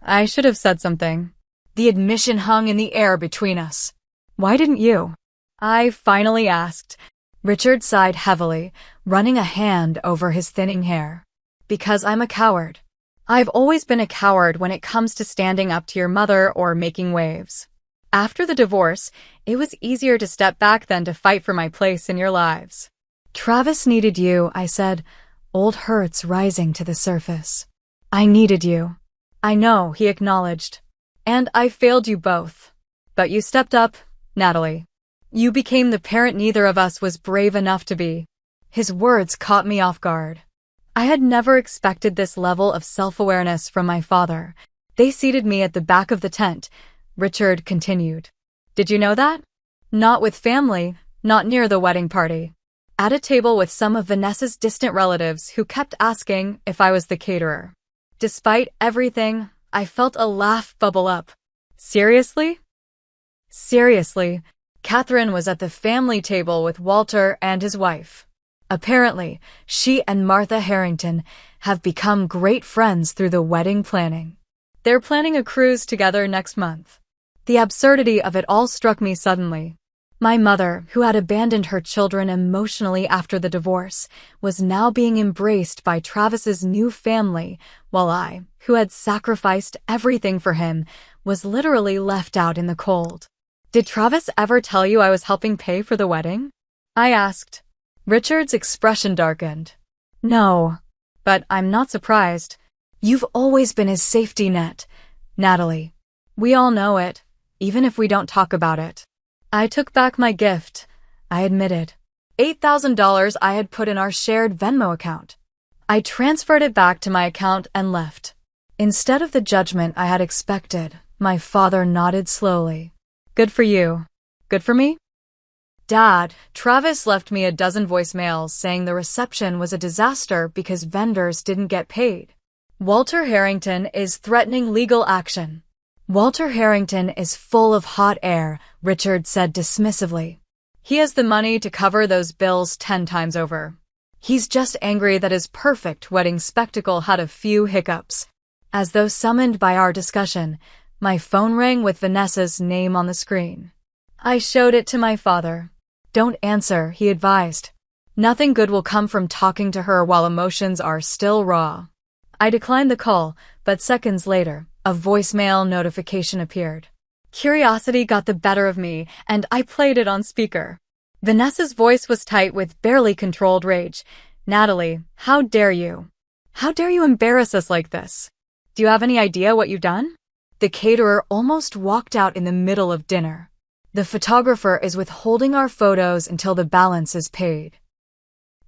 I should have said something. The admission hung in the air between us. Why didn't you? I finally asked. Richard sighed heavily, running a hand over his thinning hair. Because I'm a coward. I've always been a coward when it comes to standing up to your mother or making waves. After the divorce, it was easier to step back than to fight for my place in your lives. Travis needed you, I said, old hurts rising to the surface. I needed you. I know, he acknowledged. And I failed you both. But you stepped up, Natalie. You became the parent neither of us was brave enough to be. His words caught me off guard. I had never expected this level of self-awareness from my father. They seated me at the back of the tent. Richard continued. Did you know that? Not with family, not near the wedding party. At a table with some of Vanessa's distant relatives who kept asking if I was the caterer. Despite everything, I felt a laugh bubble up. Seriously? Seriously, Catherine was at the family table with Walter and his wife. Apparently, she and Martha Harrington have become great friends through the wedding planning. They're planning a cruise together next month. The absurdity of it all struck me suddenly. My mother, who had abandoned her children emotionally after the divorce, was now being embraced by Travis's new family, while I, who had sacrificed everything for him, was literally left out in the cold. Did Travis ever tell you I was helping pay for the wedding? I asked. Richard's expression darkened. No, but I'm not surprised. You've always been his safety net, Natalie. We all know it, even if we don't talk about it. I took back my gift, I admitted. $8,000 I had put in our shared Venmo account. I transferred it back to my account and left. Instead of the judgment I had expected, my father nodded slowly. Good for you. Good for me? Dad, Travis left me a dozen voicemails saying the reception was a disaster because vendors didn't get paid. Walter Harrington is threatening legal action. Walter Harrington is full of hot air, Richard said dismissively. He has the money to cover those bills 10 times over. He's just angry that his perfect wedding spectacle had a few hiccups. As though summoned by our discussion, my phone rang with Vanessa's name on the screen. I showed it to my father. Don't answer, he advised. Nothing good will come from talking to her while emotions are still raw. I declined the call, but seconds later, a voicemail notification appeared. Curiosity got the better of me, and I played it on speaker. Vanessa's voice was tight with barely controlled rage. Natalie, how dare you? How dare you embarrass us like this? Do you have any idea what you've done? The caterer almost walked out in the middle of dinner. The photographer is withholding our photos until the balance is paid.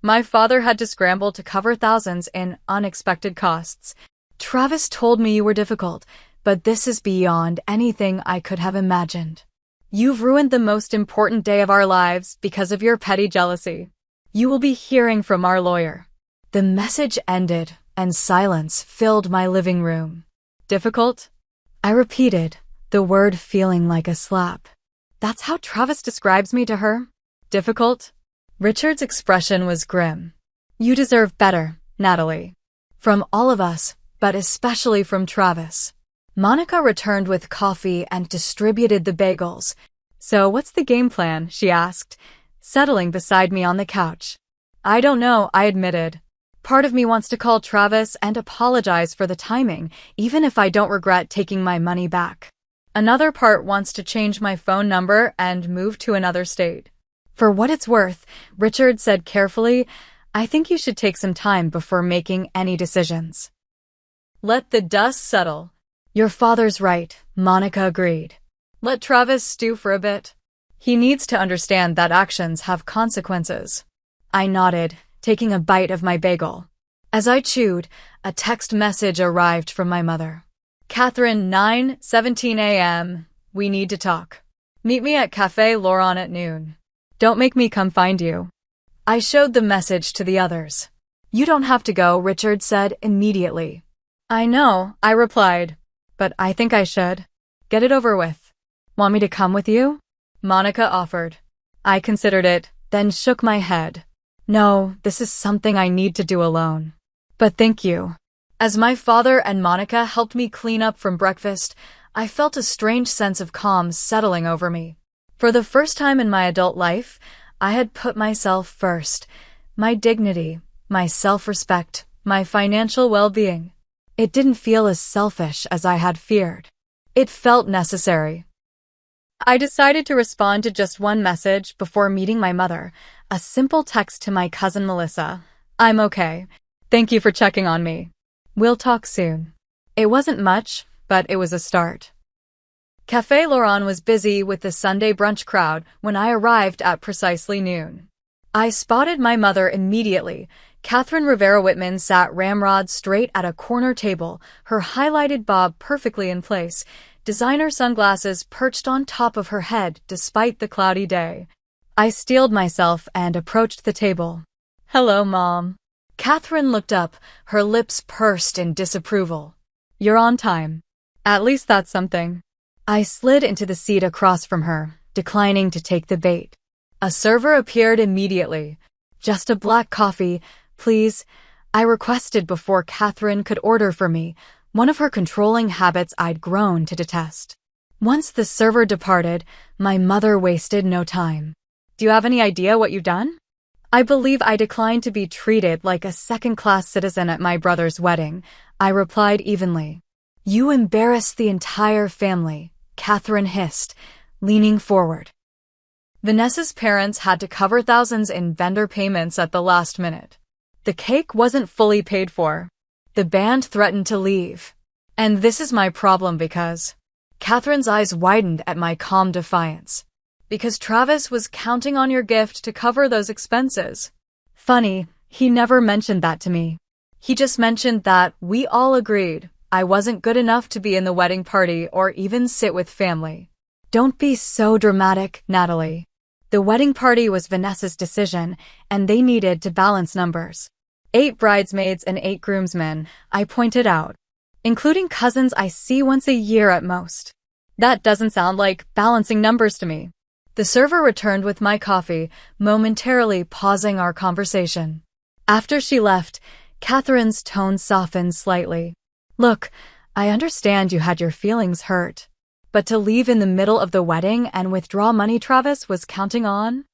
My father had to scramble to cover thousands in unexpected costs. Travis told me you were difficult, but this is beyond anything I could have imagined. You've ruined the most important day of our lives because of your petty jealousy. You will be hearing from our lawyer. The message ended, and silence filled my living room. Difficult? I repeated, the word feeling like a slap. That's how Travis describes me to her? Difficult? Richard's expression was grim. You deserve better, Natalie. From all of us, but especially from Travis. Monica returned with coffee and distributed the bagels. So what's the game plan? She asked, settling beside me on the couch. I don't know, I admitted. Part of me wants to call Travis and apologize for the timing, even if I don't regret taking my money back. Another part wants to change my phone number and move to another state. For what it's worth, Richard said carefully, I think you should take some time before making any decisions. Let the dust settle. Your father's right, Monica agreed. Let Travis stew for a bit. He needs to understand that actions have consequences. I nodded, taking a bite of my bagel. As I chewed, a text message arrived from my mother. Catherine, 9:17 a.m. We need to talk. Meet me at Café Laurent at noon. Don't make me come find you. I showed the message to the others. You don't have to go, Richard said immediately. I know, I replied. But I think I should. Get it over with. Want me to come with you? Monica offered. I considered it, then shook my head. No, this is something I need to do alone. But thank you. As my father and Monica helped me clean up from breakfast, I felt a strange sense of calm settling over me. For the first time in my adult life, I had put myself first. My dignity, my self-respect, my financial well-being. It didn't feel as selfish as I had feared. It felt necessary. I decided to respond to just one message before meeting my mother, a simple text to my cousin Melissa. I'm okay. Thank you for checking on me. We'll talk soon. It wasn't much, but it was a start. Café Laurent was busy with the Sunday brunch crowd when I arrived at precisely noon. I spotted my mother immediately. Catherine Rivera-Whitman sat ramrod straight at a corner table, her highlighted bob perfectly in place, designer sunglasses perched on top of her head despite the cloudy day. I steeled myself and approached the table. Hello, Mom. Catherine looked up, her lips pursed in disapproval. You're on time. At least that's something. I slid into the seat across from her, declining to take the bait. A server appeared immediately. Just a black coffee, please, I requested before Catherine could order for me, one of her controlling habits I'd grown to detest. Once the server departed, my mother wasted no time. Do you have any idea what you've done? I believe I declined to be treated like a second-class citizen at my brother's wedding, I replied evenly. You embarrassed the entire family, Catherine hissed, leaning forward. Vanessa's parents had to cover thousands in vendor payments at the last minute. The cake wasn't fully paid for. The band threatened to leave. And this is my problem because... Catherine's eyes widened at my calm defiance. Because Travis was counting on your gift to cover those expenses. Funny, he never mentioned that to me. He just mentioned that we all agreed I wasn't good enough to be in the wedding party or even sit with family. Don't be so dramatic, Natalie. The wedding party was Vanessa's decision, and they needed to balance numbers. 8 bridesmaids and 8 groomsmen, I pointed out, including cousins I see once a year at most. That doesn't sound like balancing numbers to me. The server returned with my coffee, momentarily pausing our conversation. After she left, Catherine's tone softened slightly. Look, I understand you had your feelings hurt. But to leave in the middle of the wedding and withdraw money Travis was counting on?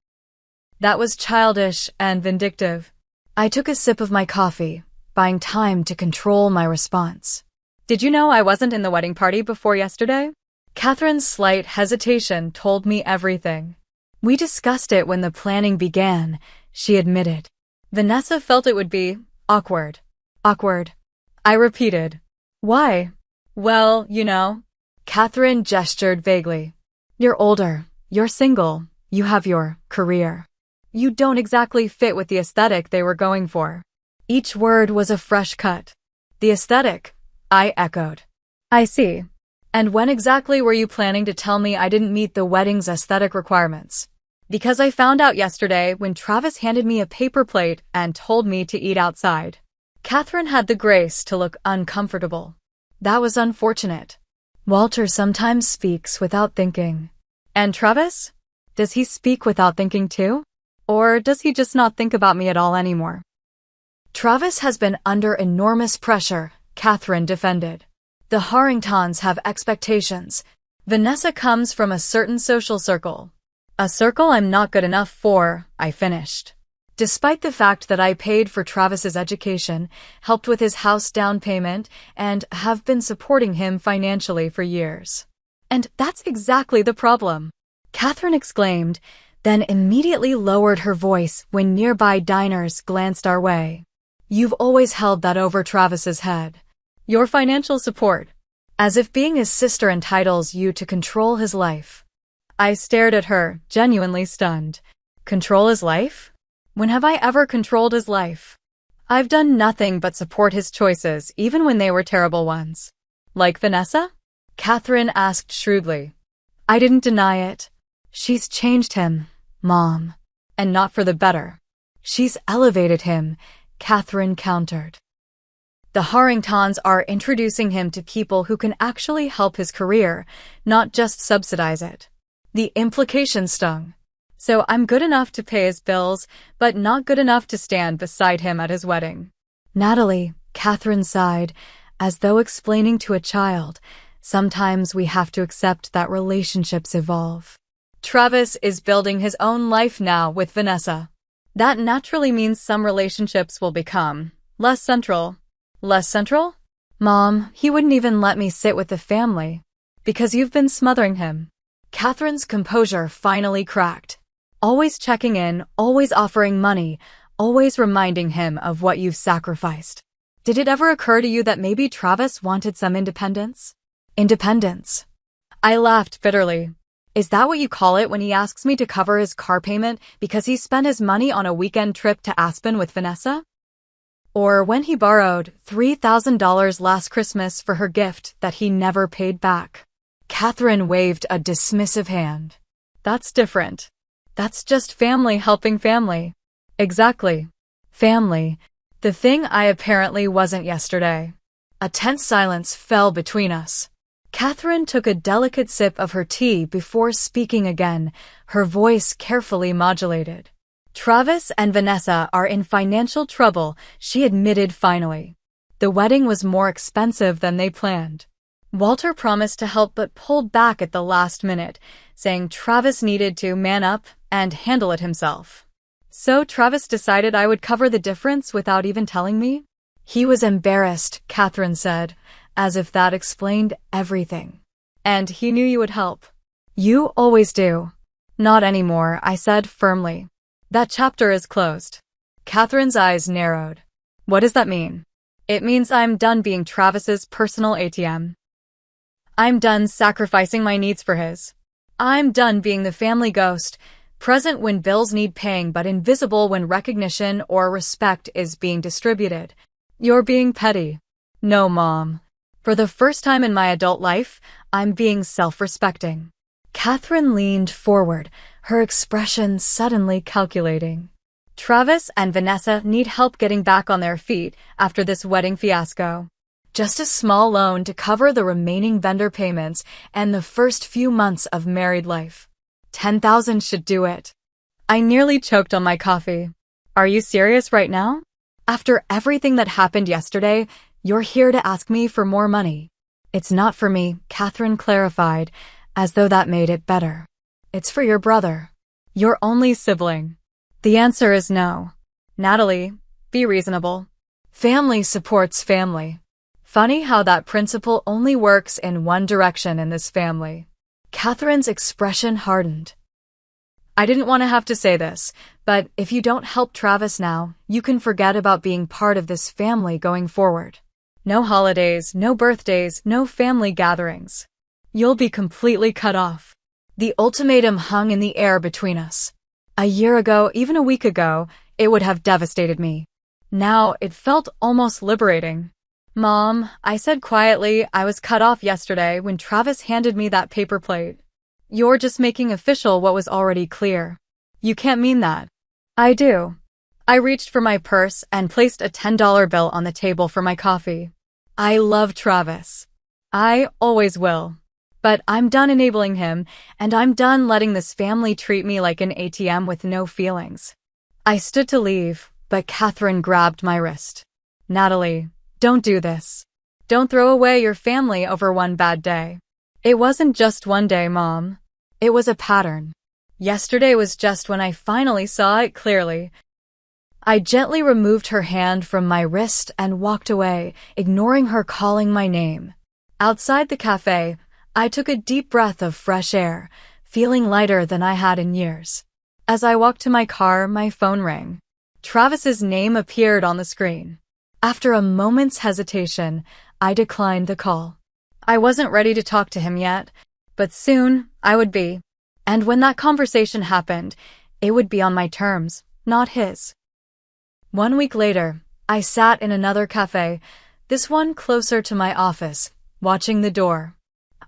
That was childish and vindictive. I took a sip of my coffee, buying time to control my response. Did you know I wasn't in the wedding party before yesterday? Catherine's slight hesitation told me everything. We discussed it when the planning began, she admitted. Vanessa felt it would be awkward. Awkward. I repeated. Why? Well, you know. Catherine gestured vaguely. You're older, you're single, you have your career. You don't exactly fit with the aesthetic they were going for. Each word was a fresh cut. The aesthetic, I echoed. I see. And when exactly were you planning to tell me I didn't meet the wedding's aesthetic requirements? Because I found out yesterday when Travis handed me a paper plate and told me to eat outside. Catherine had the grace to look uncomfortable. That was unfortunate. Walter sometimes speaks without thinking. And Travis? Does he speak without thinking too? Or does he just not think about me at all anymore? Travis has been under enormous pressure, Catherine defended. The Harringtons have expectations. Vanessa comes from a certain social circle. A circle I'm not good enough for, I finished. Despite the fact that I paid for Travis's education, helped with his house down payment, and have been supporting him financially for years. And that's exactly the problem, Catherine exclaimed, then immediately lowered her voice when nearby diners glanced our way. You've always held that over Travis's head. Your financial support. As if being his sister entitles you to control his life. I stared at her, genuinely stunned. Control his life? When have I ever controlled his life? I've done nothing but support his choices, even when they were terrible ones. Like Vanessa? Catherine asked shrewdly. I didn't deny it. She's changed him, Mom. And not for the better. She's elevated him, Catherine countered. The Harringtons are introducing him to people who can actually help his career, not just subsidize it. The implication stung. So I'm good enough to pay his bills, but not good enough to stand beside him at his wedding. Natalie, Catherine sighed, as though explaining to a child, sometimes we have to accept that relationships evolve. Travis is building his own life now with Vanessa. That naturally means some relationships will become less central. Less central? Mom, he wouldn't even let me sit with the family. Because you've been smothering him. Catherine's composure finally cracked. Always checking in, always offering money, always reminding him of what you've sacrificed. Did it ever occur to you that maybe Travis wanted some independence? Independence. I laughed bitterly. Is that what you call it when he asks me to cover his car payment because he spent his money on a weekend trip to Aspen with Vanessa? Or when he borrowed $3,000 last Christmas for her gift that he never paid back? Catherine waved a dismissive hand. That's different. That's just family helping family. Exactly. Family. The thing I apparently wasn't yesterday. A tense silence fell between us. Catherine took a delicate sip of her tea before speaking again, her voice carefully modulated. Travis and Vanessa are in financial trouble, she admitted finally. The wedding was more expensive than they planned. Walter promised to help but pulled back at the last minute, saying Travis needed to man up and handle it himself. So Travis decided I would cover the difference without even telling me? He was embarrassed, Catherine said, as if that explained everything. And he knew you would help. You always do. Not anymore, I said firmly. That chapter is closed. Catherine's eyes narrowed. What does that mean? It means I'm done being Travis's personal ATM. I'm done sacrificing my needs for his. I'm done being the family ghost, present when bills need paying but invisible when recognition or respect is being distributed. You're being petty. No, Mom. For the first time in my adult life, I'm being self-respecting. Catherine leaned forward, her expression suddenly calculating. Travis and Vanessa need help getting back on their feet after this wedding fiasco. Just a small loan to cover the remaining vendor payments and the first few months of married life. $10,000 should do it. I nearly choked on my coffee. Are you serious right now? After everything that happened yesterday, you're here to ask me for more money. It's not for me, Catherine clarified, as though that made it better. It's for your brother. Your only sibling. The answer is no. Natalie, be reasonable. Family supports family. Funny how that principle only works in one direction in this family. Catherine's expression hardened. I didn't want to have to say this, but if you don't help Travis now, you can forget about being part of this family going forward. No holidays, no birthdays, no family gatherings. You'll be completely cut off. The ultimatum hung in the air between us. A year ago, even a week ago, it would have devastated me. Now, it felt almost liberating. Mom, I said quietly, I was cut off yesterday when Travis handed me that paper plate. You're just making official what was already clear. You can't mean that. I do. I reached for my purse and placed a $10 bill on the table for my coffee. I love Travis. I always will. But I'm done enabling him, and I'm done letting this family treat me like an ATM with no feelings. I stood to leave, but Catherine grabbed my wrist. Natalie, don't do this. Don't throw away your family over one bad day. It wasn't just one day, Mom. It was a pattern. Yesterday was just when I finally saw it clearly. I gently removed her hand from my wrist and walked away, ignoring her calling my name. Outside the cafe, I took a deep breath of fresh air, feeling lighter than I had in years. As I walked to my car, my phone rang. Travis's name appeared on the screen. After a moment's hesitation, I declined the call. I wasn't ready to talk to him yet, but soon I would be. And when that conversation happened, it would be on my terms, not his. 1 week later, I sat in another cafe, this one closer to my office, watching the door.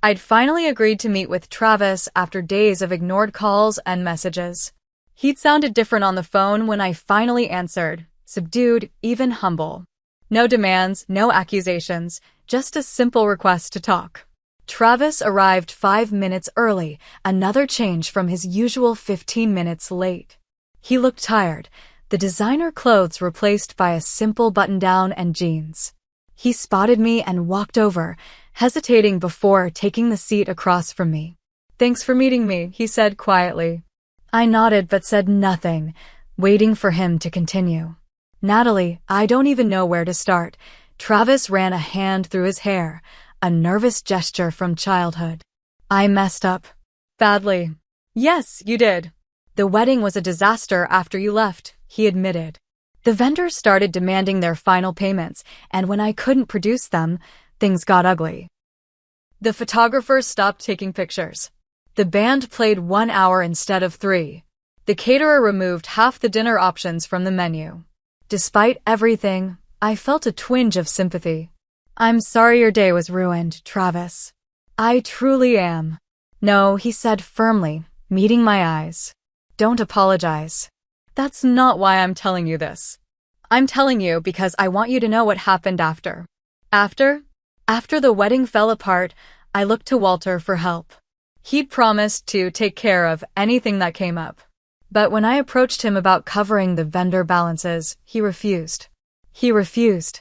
I'd finally agreed to meet with Travis after days of ignored calls and messages. He'd sounded different on the phone when I finally answered, subdued, even humble. No demands, no accusations, just a simple request to talk. Travis arrived 5 minutes early, another change from his usual 15 minutes late. He looked tired, the designer clothes replaced by a simple button-down and jeans. He spotted me and walked over, hesitating before taking the seat across from me. Thanks for meeting me, he said quietly. I nodded but said nothing, waiting for him to continue. Natalie, I don't even know where to start. Travis ran a hand through his hair, a nervous gesture from childhood. I messed up. Badly. Yes, you did. The wedding was a disaster after you left, he admitted. The vendors started demanding their final payments, and when I couldn't produce them, things got ugly. The photographers stopped taking pictures. The band played 1 hour instead of 3. The caterer removed half the dinner options from the menu. Despite everything, I felt a twinge of sympathy. I'm sorry your day was ruined, Travis. I truly am. No, he said firmly, meeting my eyes. Don't apologize. That's not why I'm telling you this. I'm telling you because I want you to know what happened after. After? After the wedding fell apart, I looked to Walter for help. He'd promised to take care of anything that came up. But when I approached him about covering the vendor balances, he refused. He refused.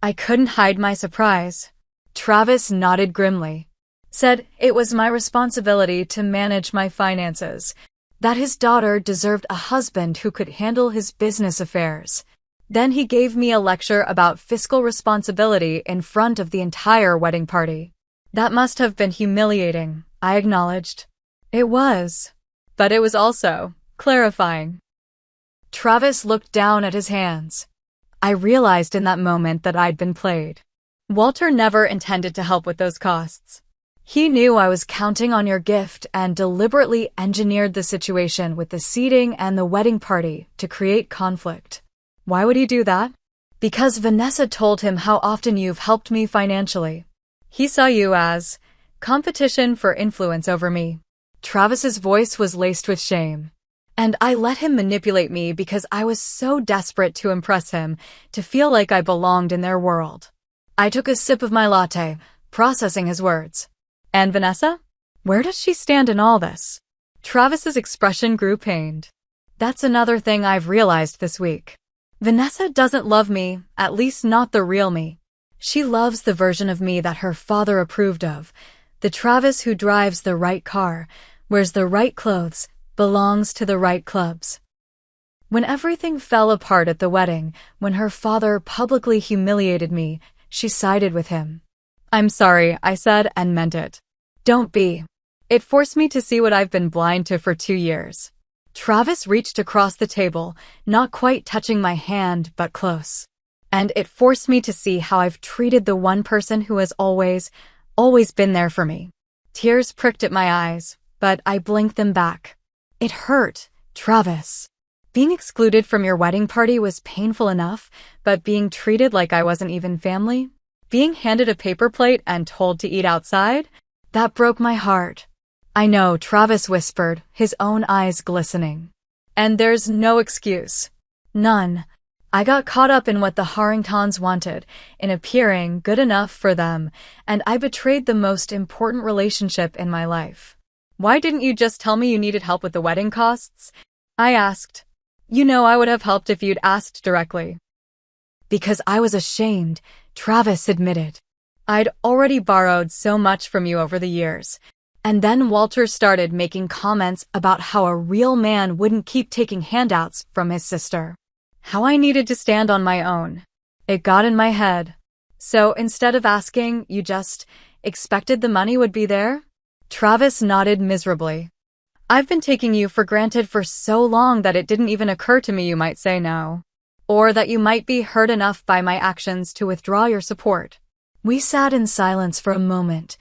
I couldn't hide my surprise. Travis nodded grimly, said it was my responsibility to manage my finances, that his daughter deserved a husband who could handle his business affairs. Then he gave me a lecture about fiscal responsibility in front of the entire wedding party. That must have been humiliating, I acknowledged. It was. But it was also clarifying. Travis looked down at his hands. I realized in that moment that I'd been played. Walter never intended to help with those costs. He knew I was counting on your gift and deliberately engineered the situation with the seating and the wedding party to create conflict. Why would he do that? Because Vanessa told him how often you've helped me financially. He saw you as competition for influence over me. Travis's voice was laced with shame. And I let him manipulate me because I was so desperate to impress him, to feel like I belonged in their world. I took a sip of my latte, processing his words. And Vanessa? Where does she stand in all this? Travis's expression grew pained. That's another thing I've realized this week. Vanessa doesn't love me, at least not the real me. She loves the version of me that her father approved of, the Travis who drives the right car, wears the right clothes, belongs to the right clubs. When everything fell apart at the wedding, when her father publicly humiliated me, she sided with him. I'm sorry, I said and meant it. Don't be. It forced me to see what I've been blind to for 2 years. Travis reached across the table, not quite touching my hand, but close. And it forced me to see how I've treated the one person who has always been there for me. Tears pricked at my eyes, but I blinked them back. It hurt, Travis. Being excluded from your wedding party was painful enough, but being treated like I wasn't even family, being handed a paper plate and told to eat outside, that broke my heart. I know, Travis whispered, his own eyes glistening. And there's no excuse. None. I got caught up in what the Harringtons wanted, in appearing good enough for them, and I betrayed the most important relationship in my life. Why didn't you just tell me you needed help with the wedding costs? I asked. You know I would have helped if you'd asked directly. Because I was ashamed, Travis admitted. I'd already borrowed so much from you over the years. And then Walter started making comments about how a real man wouldn't keep taking handouts from his sister. How I needed to stand on my own. It got in my head. So instead of asking, you just expected the money would be there? Travis nodded miserably. I've been taking you for granted for so long that it didn't even occur to me you might say no. Or that you might be hurt enough by my actions to withdraw your support. We sat in silence for a moment,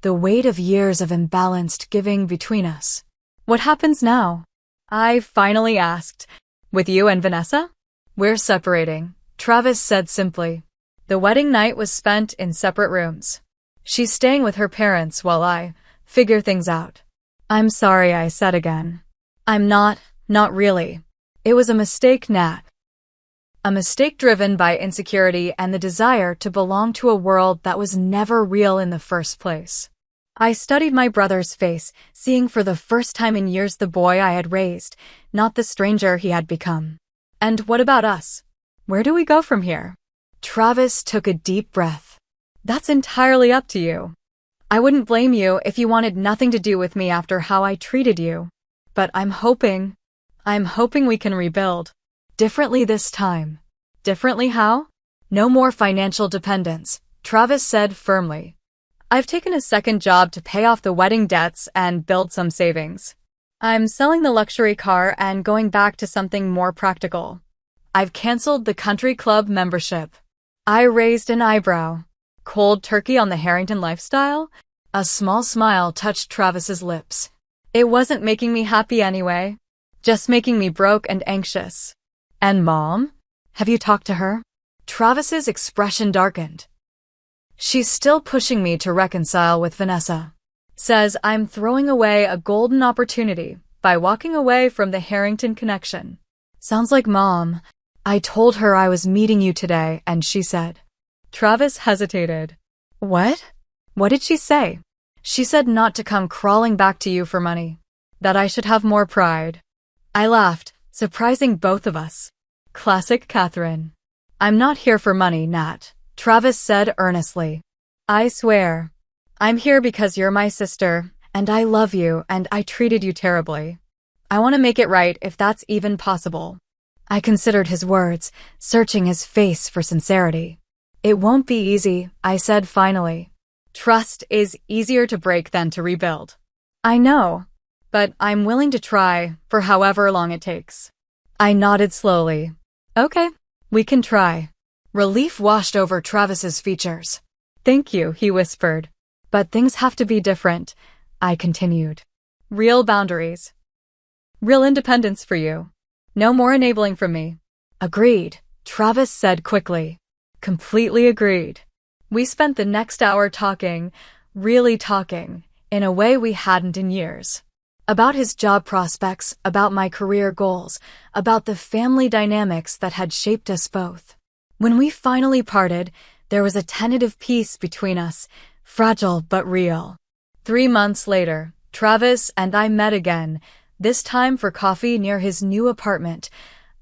the weight of years of imbalanced giving between us. What happens now? I finally asked. With you and Vanessa? We're separating, Travis said simply. The wedding night was spent in separate rooms. She's staying with her parents while I figure things out. I'm sorry, I said again. I'm not really. It was a mistake, Nat. A mistake driven by insecurity and the desire to belong to a world that was never real in the first place. I studied my brother's face, seeing for the first time in years the boy I had raised, not the stranger he had become. And what about us? Where do we go from here? Travis took a deep breath. That's entirely up to you. I wouldn't blame you if you wanted nothing to do with me after how I treated you. But I'm hoping we can rebuild. Differently this time. Differently how? No more financial dependence, Travis said firmly. I've taken a second job to pay off the wedding debts and build some savings. I'm selling the luxury car and going back to something more practical. I've canceled the country club membership. I raised an eyebrow. Cold turkey on the Harrington lifestyle? A small smile touched Travis's lips. It wasn't making me happy anyway. Just making me broke and anxious. And Mom? Have you talked to her? Travis's expression darkened. She's still pushing me to reconcile with Vanessa. Says I'm throwing away a golden opportunity by walking away from the Harrington connection. Sounds like Mom. I told her I was meeting you today, and she said. Travis hesitated. What? What did she say? She said not to come crawling back to you for money. That I should have more pride. I laughed, surprising both of us. Classic Catherine. I'm not here for money, Nat, Travis said earnestly. I swear. I'm here because you're my sister, and I love you, and I treated you terribly. I want to make it right if that's even possible. I considered his words, searching his face for sincerity. It won't be easy, I said finally. Trust is easier to break than to rebuild. I know, but I'm willing to try for however long it takes. I nodded slowly. Okay, we can try. Relief washed over Travis's features. Thank you, he whispered. But things have to be different, I continued. Real boundaries. Real independence for you. No more enabling from me. Agreed, Travis said quickly. Completely agreed. We spent the next hour talking, really talking, in a way we hadn't in years. About his job prospects, about my career goals, about the family dynamics that had shaped us both. When we finally parted, there was a tentative peace between us, fragile but real. 3 months later, Travis and I met again, this time for coffee near his new apartment,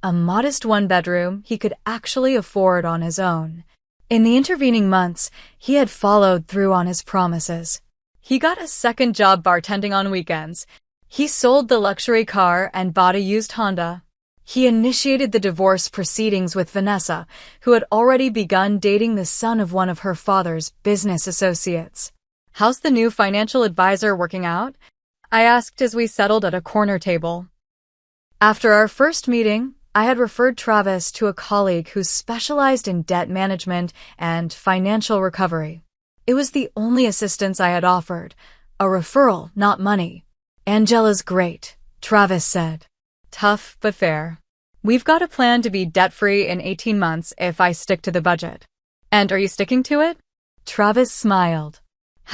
a modest one-bedroom he could actually afford on his own. In the intervening months, he had followed through on his promises. He got a second job bartending on weekends. He sold the luxury car and bought a used Honda. He initiated the divorce proceedings with Vanessa, who had already begun dating the son of one of her father's business associates. How's the new financial advisor working out? I asked as we settled at a corner table. After our first meeting, I had referred Travis to a colleague who specialized in debt management and financial recovery. It was the only assistance I had offered, a referral, not money. Angela's great, Travis said. Tough but fair. We've got a plan to be debt-free in 18 months if I stick to the budget. And are you sticking to it? Travis smiled.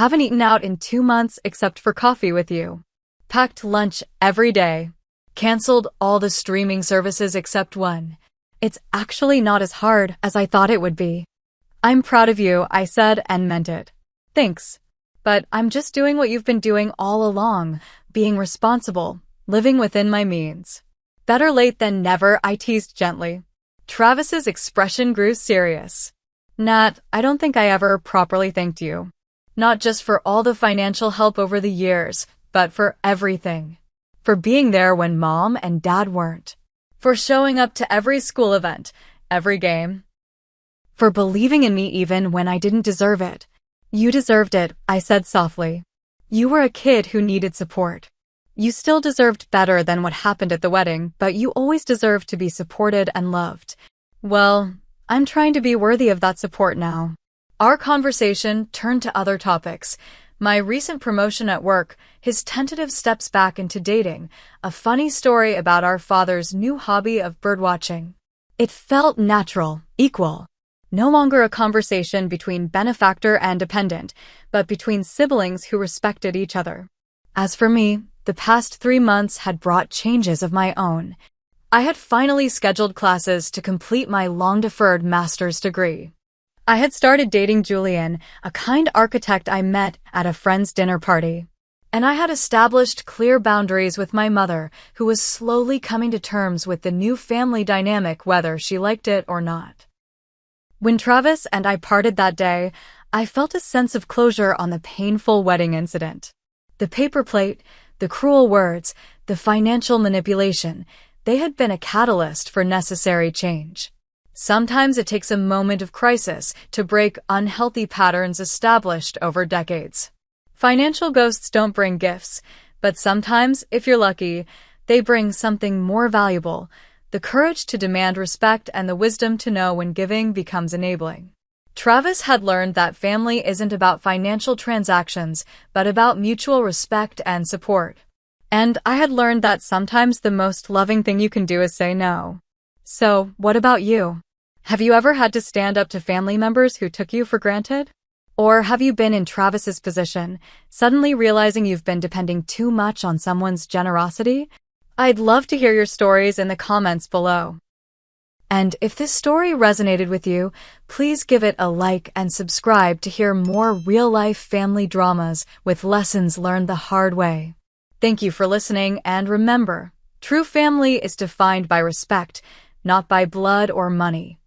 Haven't eaten out in 2 months except for coffee with you. Packed lunch every day. Cancelled all the streaming services except one. It's actually not as hard as I thought it would be. I'm proud of you, I said and meant it. Thanks. But I'm just doing what you've been doing all along, being responsible, living within my means. Better late than never, I teased gently. Travis's expression grew serious. Nat, I don't think I ever properly thanked you. Not just for all the financial help over the years, but for everything. For being there when Mom and Dad weren't. For showing up to every school event, every game. For believing in me even when I didn't deserve it. You deserved it, I said softly. You were a kid who needed support. You still deserved better than what happened at the wedding, but you always deserved to be supported and loved. Well, I'm trying to be worthy of that support now. Our conversation turned to other topics. My recent promotion at work, his tentative steps back into dating, a funny story about our father's new hobby of birdwatching. It felt natural, equal. No longer a conversation between benefactor and dependent, but between siblings who respected each other. As for me, the past 3 months had brought changes of my own. I had finally scheduled classes to complete my long-deferred master's degree. I had started dating Julian, a kind architect I met at a friend's dinner party. And I had established clear boundaries with my mother, who was slowly coming to terms with the new family dynamic whether she liked it or not. When Travis and I parted that day, I felt a sense of closure on the painful wedding incident. The paper plate, the cruel words, the financial manipulation, they had been a catalyst for necessary change. Sometimes it takes a moment of crisis to break unhealthy patterns established over decades. Financial ghosts don't bring gifts, but sometimes, if you're lucky, they bring something more valuable, the courage to demand respect and the wisdom to know when giving becomes enabling. Travis had learned that family isn't about financial transactions, but about mutual respect and support. And I had learned that sometimes the most loving thing you can do is say no. So, what about you? Have you ever had to stand up to family members who took you for granted? Or have you been in Travis's position, suddenly realizing you've been depending too much on someone's generosity? I'd love to hear your stories in the comments below. And if this story resonated with you, please give it a like and subscribe to hear more real-life family dramas with lessons learned the hard way. Thank you for listening, and remember, true family is defined by respect, not by blood or money.